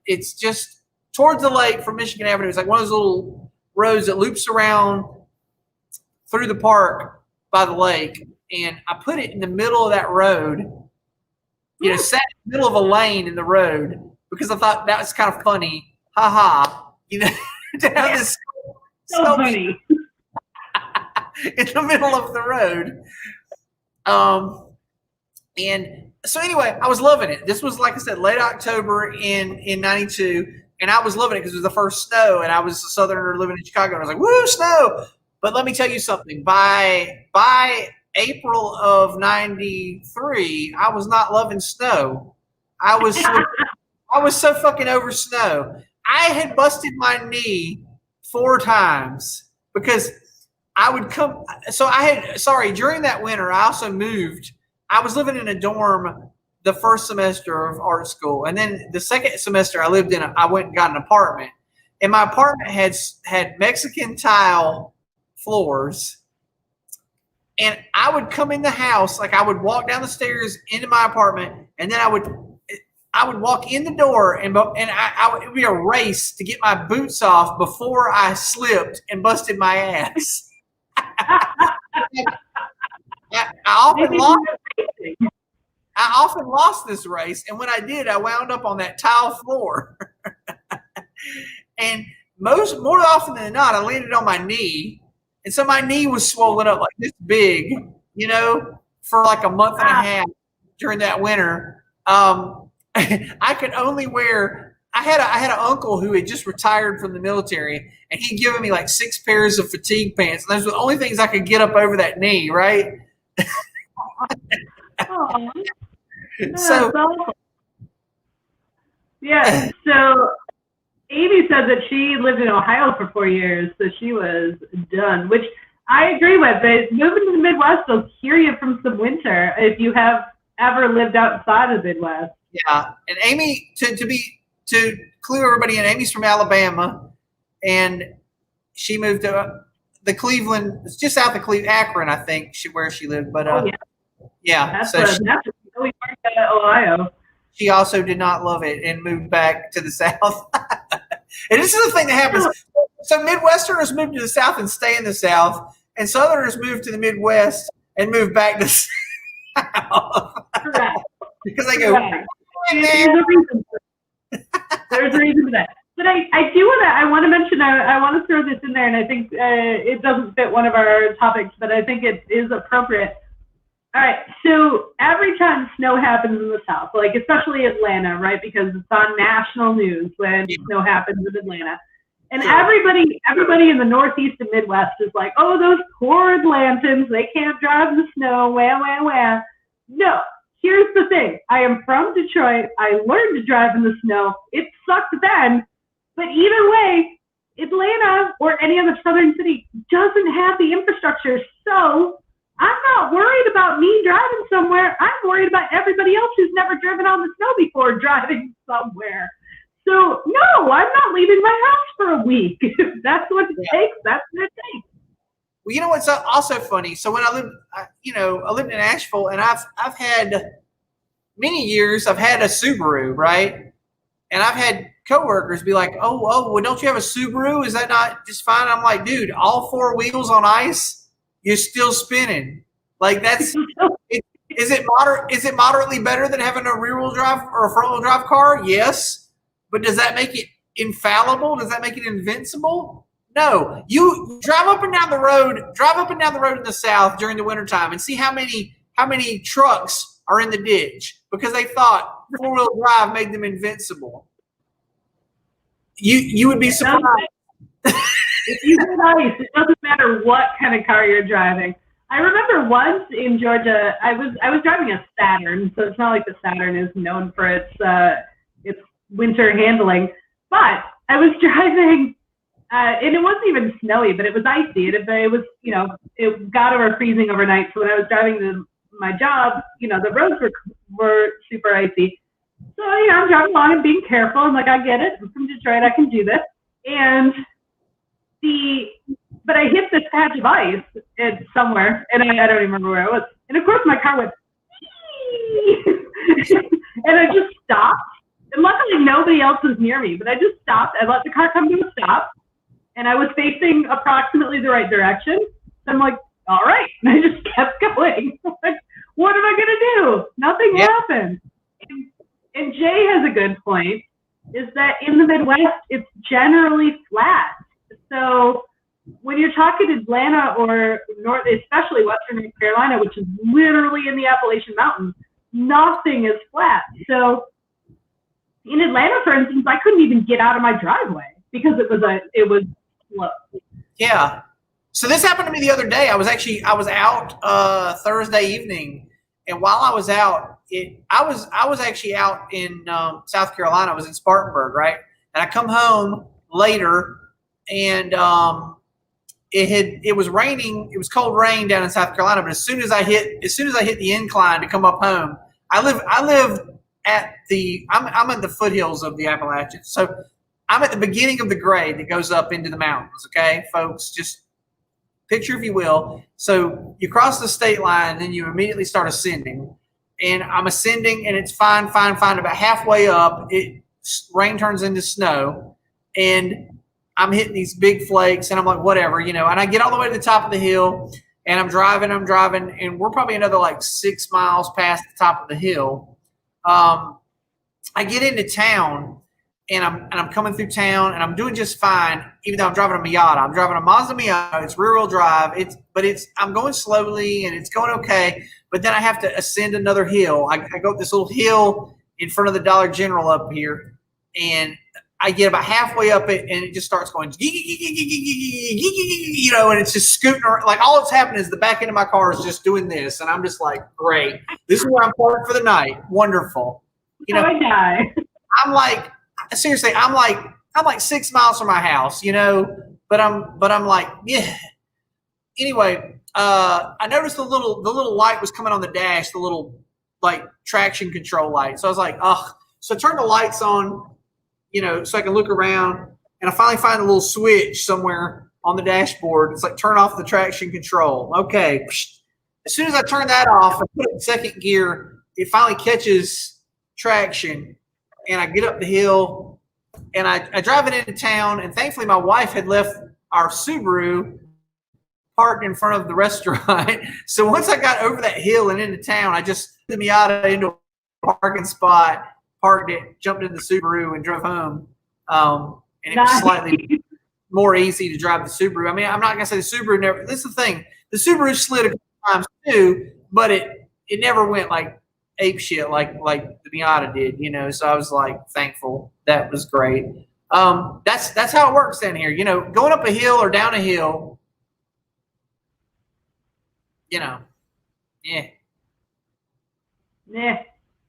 it's just towards the lake from Michigan Avenue. It's like one of those little roads that loops around through the park by the lake. And I put it in the middle of that road, sat in the middle of a lane in the road, because I thought that was kind of funny. Ha ha. To have this so funny. in the middle of the road. And so anyway, I was loving it. This was, like I said, late October in 92, and I was loving it because it was the first snow, and I was a Southerner living in Chicago, and I was like, woo, snow. But let me tell you something. By April of 93, I was not loving snow. I was so fucking over snow. I had busted my knee 4 times because I would come. So during that winter, I also moved. I was living in a dorm the first semester of art school. And then the second semester I lived in, I went and got an apartment. And my apartment had Mexican tile floors. And I would come in the house, like I would walk down the stairs into my apartment, and then I would walk in the door, and it would be a race to get my boots off before I slipped and busted my ass. I often lost this race, and when I did, I wound up on that tile floor. And more often than not, I landed on my knee, and so my knee was swollen up like this big, for like a month and a half during that winter. I could only wear I had an uncle who had just retired from the military, and he'd given me like 6 pairs of fatigue pants, and those were the only things I could get up over that knee, right? Aw, So that's awful. Yeah. So Amy said that she lived in Ohio for 4 years, so she was done, which I agree with. But moving to the Midwest will cure you from some winter if you have ever lived outside of the Midwest. yeah, and Amy to clue everybody in, Amy's from Alabama, and she moved to the Cleveland. It's just south of Cleveland, Akron, I think, where she lived. But yeah, That's so that's really hard to Ohio. she also did not love it and moved back to the South. And this is the thing that happens. So Midwesterners move to the South and stay in the South, and Southerners move to the Midwest and move back to the South. Correct. Because they go, Correct. There's a reason for that. But I want to mention, I want to throw this in there, and I think it doesn't fit one of our topics, but I think it is appropriate. All right, so every time snow happens in the South, like especially Atlanta, right, because it's on national news when snow happens in Atlanta, and everybody in the Northeast and Midwest is like, oh, those poor Atlantans, they can't drive in the snow, wah, wah, wah. No, here's the thing. I am from Detroit. I learned to drive in the snow. It sucked then, but either way, Atlanta or any other southern city doesn't have the infrastructure, so I'm not worried about me driving somewhere. I'm worried about everybody else who's never driven on the snow before driving somewhere. So, no, I'm not leaving my house for a week. If that's what it takes, that's what it takes. well, you know what's also funny? So when I lived in Asheville, and I've had many years. I've had a Subaru, right? And I've had coworkers be like, "Oh, well, don't you have a Subaru? Is that not just fine?" I'm like, "Dude, all 4 wheels on ice, you're still spinning. Like that's." Is it moderately better than having a rear wheel drive or a front wheel drive car? Yes, but does that make it infallible? Does that make it invincible? No. You drive up and down the road in the South during the wintertime and see how many trucks are in the ditch because they thought 4-wheel drive made them invincible. You would be surprised. If you hit ice, it doesn't matter what kind of car you're driving. I remember once in Georgia, I was driving a Saturn, so it's not like the Saturn is known for its winter handling. But I was driving, and it wasn't even snowy, but it was icy. It was, it got over freezing overnight. So when I was driving to my job, the roads were super icy. So I'm driving along and being careful. I'm like, I get it. I'm from Detroit. I can do this. And but I hit this patch of ice somewhere, and I don't even remember where it was. And of course, my car went, and I just stopped. And luckily, nobody else was near me, but I just stopped. I let the car come to a stop, and I was facing approximately the right direction. So I'm like, all right. And I just kept going. Like, what am I going to do? Nothing happened. And Jay has a good point, is that in the Midwest, it's generally flat. So when you're talking Atlanta or especially Western North Carolina, which is literally in the Appalachian Mountains, nothing is flat. So in Atlanta, for instance, I couldn't even get out of my driveway because it was slow. Yeah. So this happened to me the other day. I was out Thursday evening, and while I was out, I was actually out in South Carolina. I was in Spartanburg, right? And I come home later, and it was raining. It was cold rain down in South Carolina. But as soon as I hit the incline to come up home, I'm at the foothills of the Appalachians. So I'm at the beginning of the grade that goes up into the mountains. Okay, folks, just picture, if you will. So you cross the state line, then you immediately start ascending. And I'm ascending, and it's fine. About halfway up, rain turns into snow, and I'm hitting these big flakes, and I'm like, whatever, and I get all the way to the top of the hill, and I'm driving, and we're probably another like 6 miles past the top of the hill. I get into town, and I'm coming through town, and I'm doing just fine, even though I'm driving a Miata. I'm driving a Mazda Miata. It's rear-wheel drive. I'm going slowly, and it's going okay. But then I have to ascend another hill. I go up this little hill in front of the Dollar General up here, and I get about halfway up it, and it just starts going, and it's just scooting around. Like all that's happening is the back end of my car is just doing this, and I'm just like, great. This is where I'm parked for the night. Wonderful. I'm like, seriously, I'm like 6 miles from my house, but I'm like, yeah. Anyway, I noticed the little light was coming on the dash, the little like traction control light. So I was like, ugh. So I turned the lights on, so I can look around, and I finally find a little switch somewhere on the dashboard. It's like turn off the traction control. Okay. As soon as I turn that off and put it in second gear, it finally catches traction, and I get up the hill, and I drive it into town, and thankfully my wife had left our Subaru parked in front of the restaurant. So once I got over that hill and into town, I just put the Miata into a parking spot, parked it, jumped in the Subaru, and drove home. And it was slightly more easy to drive the Subaru. I mean, I'm not going to say the Subaru never – this is the thing. The Subaru slid a couple times too, but it never went like ape shit like the Miata did, So I was like thankful. That was great. That's how it works down here. Going up a hill or down a hill, yeah.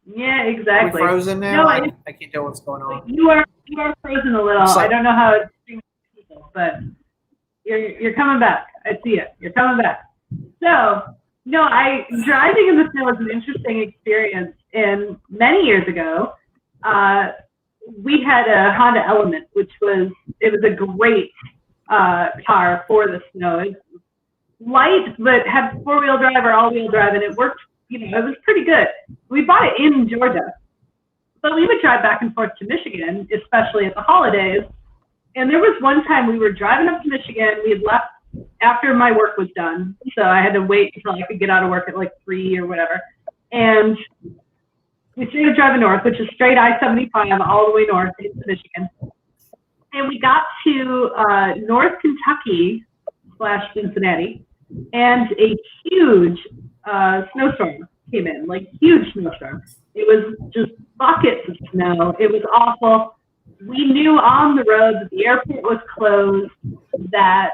Yeah, exactly. Are we frozen now? No, I can't tell what's going on. You are frozen a little. I don't know how it's doing people, but you're coming back. I see it. You're coming back. So, driving in the snow was an interesting experience. And many years ago, we had a Honda Element, which was a great car for the snow. It's light, but had 4-wheel drive or all-wheel drive, and it worked. It was pretty good. We bought it in Georgia, but we would drive back and forth to Michigan, especially at the holidays. And there was one time we were driving up to Michigan. We had left after my work was done, so I had to wait until I could get out of work at like 3 or whatever. And we started driving north, which is straight I-75 all the way north into Michigan. And we got to North Kentucky / Cincinnati, and a huge snowstorm came in, like huge snowstorm. It was just buckets of snow. It was awful. We knew on the road that the airport was closed, that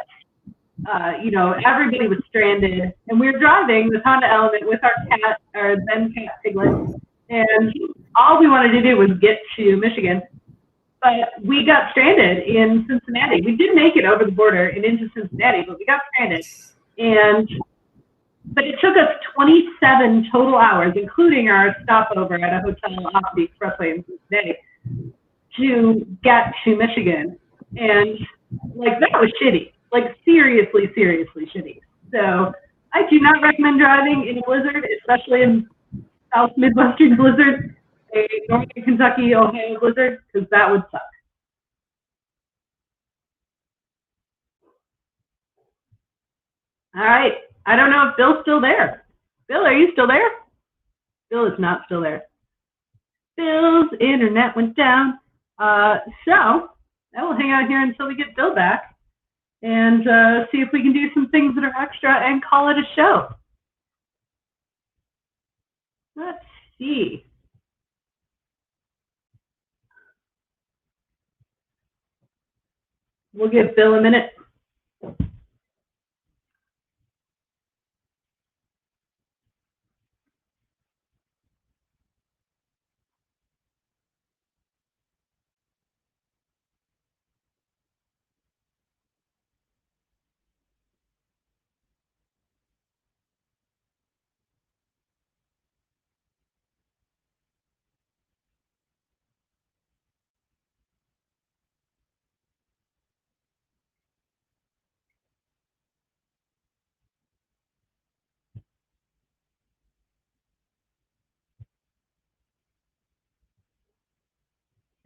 everybody was stranded, and we were driving this Honda Element with our then cat Piglet, and all we wanted to do was get to Michigan. But we got stranded in Cincinnati. We did make it over the border and into Cincinnati, but we got stranded. But it took us 27 total hours, including our stopover at a hotel off the expressway in Cincinnati, to get to Michigan. And that was shitty, seriously, seriously shitty. So I do not recommend driving in a blizzard, especially in South Midwestern blizzard, a Northern Kentucky, Ohio blizzard, because that would suck. All right. I don't know if Bill's still there. Bill, are you still there? Bill is not still there. Bill's internet went down. So I will hang out here until we get Bill back and see if we can do some things that are extra and call it a show. Let's see. We'll give Bill a minute.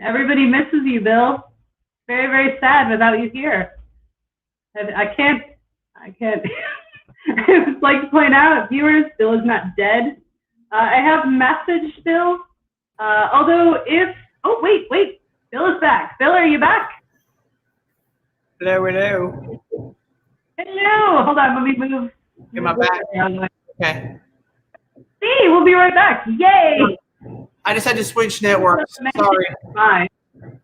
Everybody misses you, Bill. Very, very sad without you here. I can't. I would like to point out, viewers, Bill is not dead. I have messaged Bill. Although oh, wait, Bill is back. Bill, are you back? Hello. Hello. Hold on, let me move. Am I back? Okay. See, we'll be right back. Yay. I just had to switch networks. Sorry. Bye.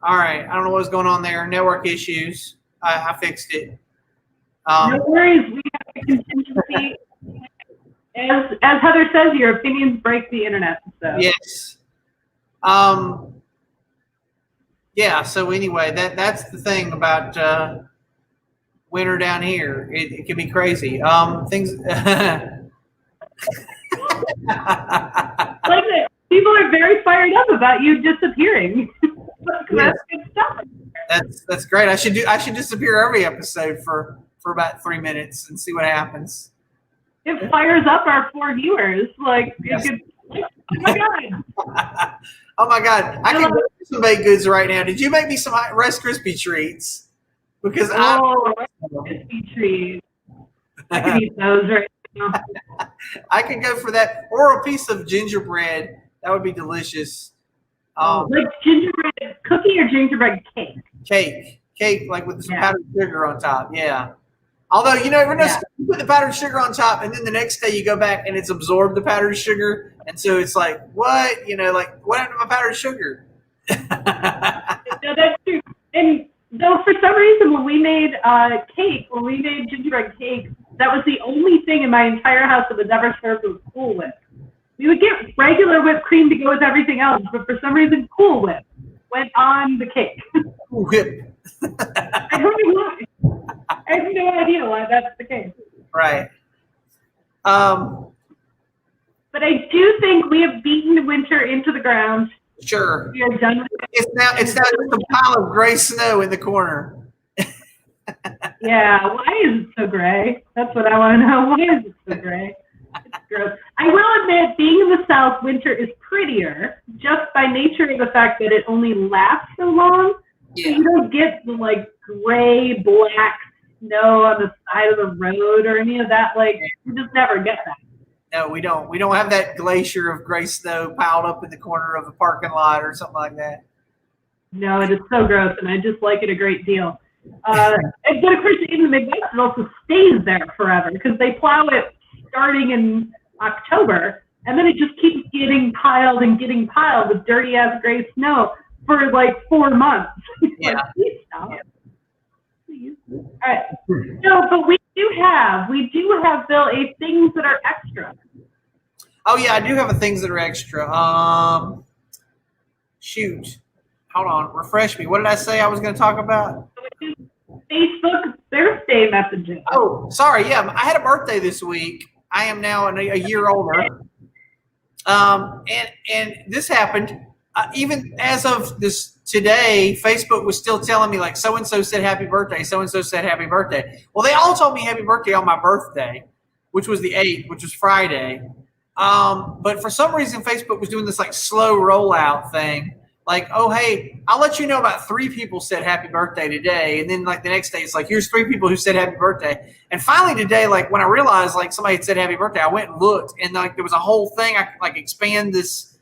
All right. I don't know what was going on there. Network issues. I fixed it. No worries. We have a contingency. As Heather says, your opinions break the internet. So. Yes. Yeah. So anyway, that's the thing about winter down here. It can be crazy. Things. Like that. People are very fired up about you disappearing. That's good stuff. That's great. I should disappear every episode for about 3 minutes and see what happens. It fires up our 4 viewers. Like, Yes. oh my God. Oh my God. I can do some baked goods right now. Did you make me some Rice Krispie treats? Because Krispie treats. I can eat those right now. I could go for that, or a piece of gingerbread. That would be delicious. Like gingerbread cookie or gingerbread cake? Cake, like with some powdered sugar on top. Yeah. Although, you put the powdered sugar on top, and then the next day you go back and it's absorbed the powdered sugar, and so it's like, what? Like, what happened to my powdered sugar? No, that's true. And though for some reason when we made gingerbread cake, that was the only thing in my entire house that was ever served with Cool Whip. We would get regular whipped cream to go with everything else, but for some reason Cool Whip went on the cake. Cool Whip. I don't know why. I have no idea why that's the case. Right. But I do think we have beaten winter into the ground. Sure. We are done with it. It's now just a pile of gray snow in the corner. Yeah, why is it so gray? That's what I want to know. Why is it so gray? It's gross. I will admit, being in the South, winter is prettier just by nature of the fact that it only lasts so long. Yeah. So you don't get the like gray, black snow on the side of the road or any of that. Like, you just never get that. No, we don't. We don't have that glacier of gray snow piled up in the corner of the parking lot or something like that. No, it is so gross, and I just like it a great deal. But of course, in the Midwest, it also stays there forever because they plow it starting in October, and then it just keeps getting piled with dirty ass gray snow for like 4 months. Yeah. Like, please stop. Please. All right. No, but we do have, Bill, things that are extra. Oh yeah, I do have things that are extra. Shoot. Hold on. Refresh me. What did I say I was going to talk about? Facebook birthday messages. Oh, sorry. Yeah, I had a birthday this week. I am now a year older. And this happened even as of this today. Facebook was still telling me like so and so said happy birthday. So and so said happy birthday. Well, they all told me happy birthday on my birthday, which was the 8th, which was Friday. But for some reason, Facebook was doing this like slow rollout thing. Like, oh, hey, I'll let you know about 3 people said happy birthday today. And then like the next day, it's like, here's 3 people who said happy birthday. And finally today, like when I realized like somebody had said happy birthday, I went and looked and like there was a whole thing. I could like expand this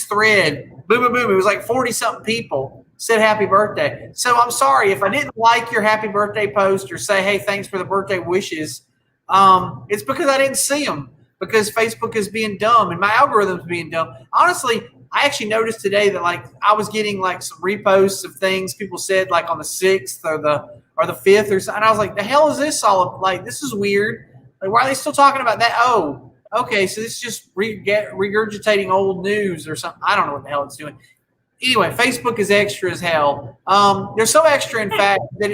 thread. Boom, boom, boom. It was like 40 something people said happy birthday. So I'm sorry if I didn't like your happy birthday post or say, hey, thanks for the birthday wishes. It's because I didn't see them because Facebook is being dumb and my algorithm's being dumb. Honestly, I actually noticed today that like I was getting like some reposts of things people said like on the 6th or the 5th or something. And I was like, the hell is this all like? This is weird. Like, why are they still talking about that? Oh, okay. So this is just regurgitating old news or something. I don't know what the hell it's doing. Anyway, Facebook is extra as hell. They're so extra in fact that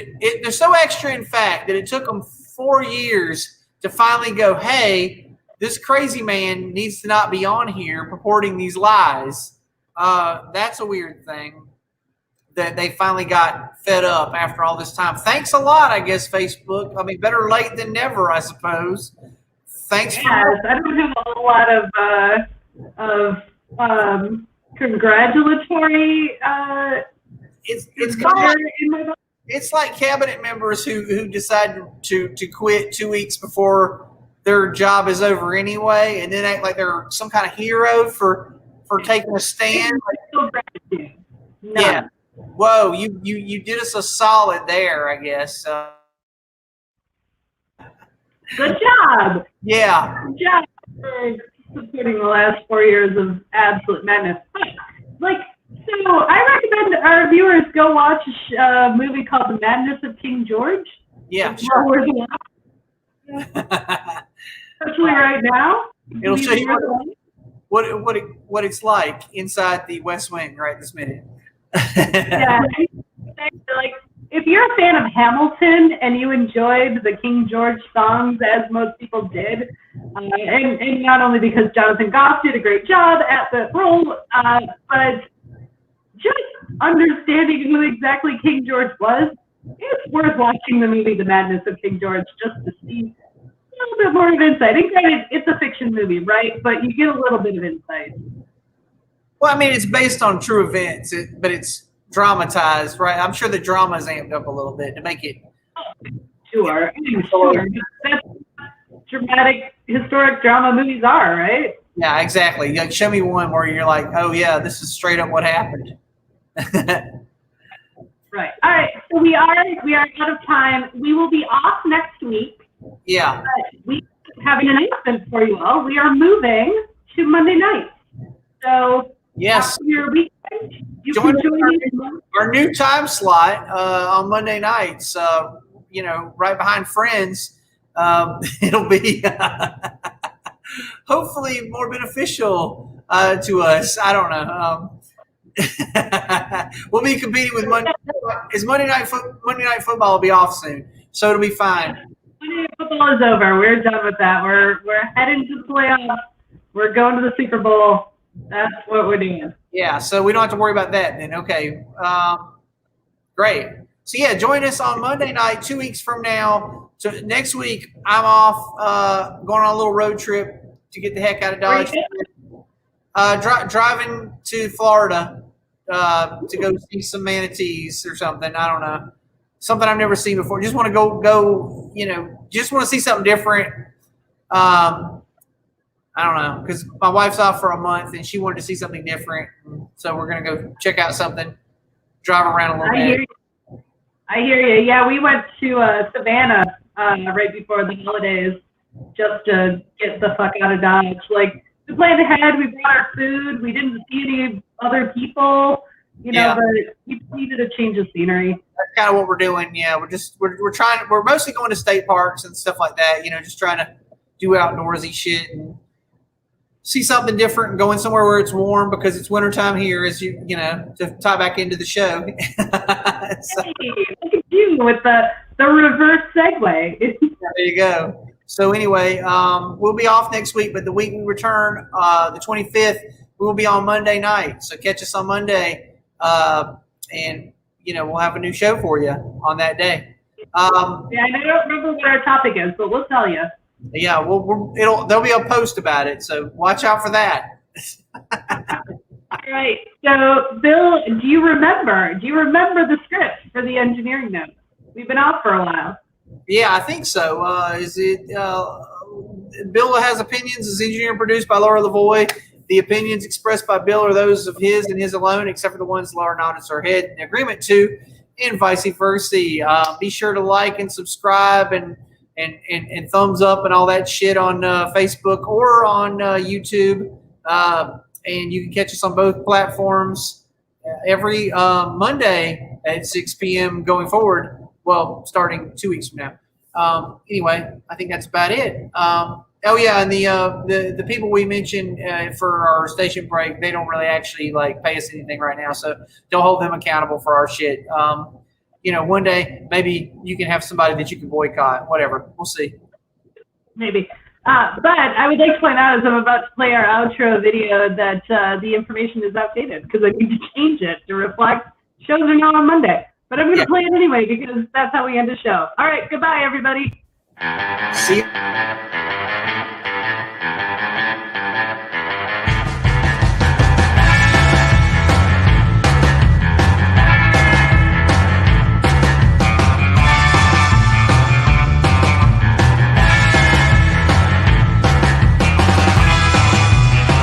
it took them 4 years to finally go, hey, this crazy man needs to not be on here purporting these lies. That's a weird thing that they finally got fed up after all this time. Thanks a lot, I guess, Facebook. I mean, better late than never, I suppose. Thanks for. I don't have a whole lot of congratulatory. It's like cabinet members who decide to quit 2 weeks before their job is over anyway, and then act like they're some kind of hero for taking a stand. Yeah. Whoa, you did us a solid there, I guess. Good job. Yeah. Good job for supporting the last 4 years of absolute madness. Like, So I recommend our viewers go watch a movie called The Madness of King George. Yeah, It's sure. well worth a watch, especially right now. It'll show you what it's like inside the West Wing right this minute. Yeah, like if you're a fan of Hamilton and you enjoyed the King George songs, as most people did, and not only because Jonathan Goff did a great job at the role, but just understanding who exactly King George was, it's worth watching the movie The Madness of King George just to see a little bit more of insight. And granted, it's a fiction movie, right? But you get a little bit of insight. Well, I mean, it's based on true events, but it's dramatized, right? I'm sure the drama is amped up a little bit to make it. Sure. That's dramatic, historic drama movies are, right? Yeah, exactly. Like, show me one where you're like, oh yeah, this is straight up what happened. Right. All right. So we are out of time. We will be off next week. Yeah. But we have an announcement for you all. We are moving to Monday night. So yes, after your weekend, you join can join our new time slot on Monday nights. Right behind Friends. It'll be hopefully more beneficial to us. I don't know. We'll be competing with Monday Night Football will be off soon, so it'll be fine. Monday Night Football is over. We're done with that. We're heading to the playoffs. We're going to the Super Bowl. That's what we're doing. Yeah, so we don't have to worry about that then. Okay, great. So yeah, join us on Monday night, 2 weeks from now. So next week I'm off, going on a little road trip to get the heck out of Dodge. Driving to Florida to go see some manatees or something. I don't know, something I've never seen before. Just want to go. Just want to see something different. I don't know, because my wife's off for a month and she wanted to see something different. So we're gonna go check out something, drive around a little bit. I hear you. Yeah, we went to Savannah right before the holidays just to get the fuck out of Dodge. Like, we planned ahead. We brought our food. We didn't see any other people, but we needed a change of scenery. That's kind of what we're doing. Yeah, we're mostly going to state parks and stuff like that. Just trying to do outdoorsy shit and see something different and going somewhere where it's warm because it's wintertime here, as to tie back into the show. So, hey, look at you with the reverse segue. There you go. So anyway, we'll be off next week, but the week we return, the 25th, we will be on Monday night. So catch us on Monday, and we'll have a new show for you on that day. I don't remember what our topic is, but we'll tell you. Yeah, there'll be a post about it, so watch out for that. All right. So, Bill, do you remember the script for the engineering notes? We've been off for a while. Yeah, I think so. Is it Bill has opinions is engineered and produced by Laura Lavoie. The opinions expressed by Bill are those of his and his alone, except for the ones Laura nods her head in agreement to, and vice versa. Be sure to like and subscribe and thumbs up and all that shit on Facebook or on YouTube. And you can catch us on both platforms every Monday at 6 p.m. going forward. Well, starting 2 weeks from now. Anyway, I think that's about it. And the people we mentioned for our station break, they don't really actually pay us anything right now, so don't hold them accountable for our shit. One day maybe you can have somebody that you can boycott. Whatever, we'll see. Maybe. But I would like to point out, as I'm about to play our outro video, that the information is outdated because I need to change it to reflect shows are not on Monday. But I'm going to play it anyway because that's how we end the show. All right, goodbye, everybody. See you.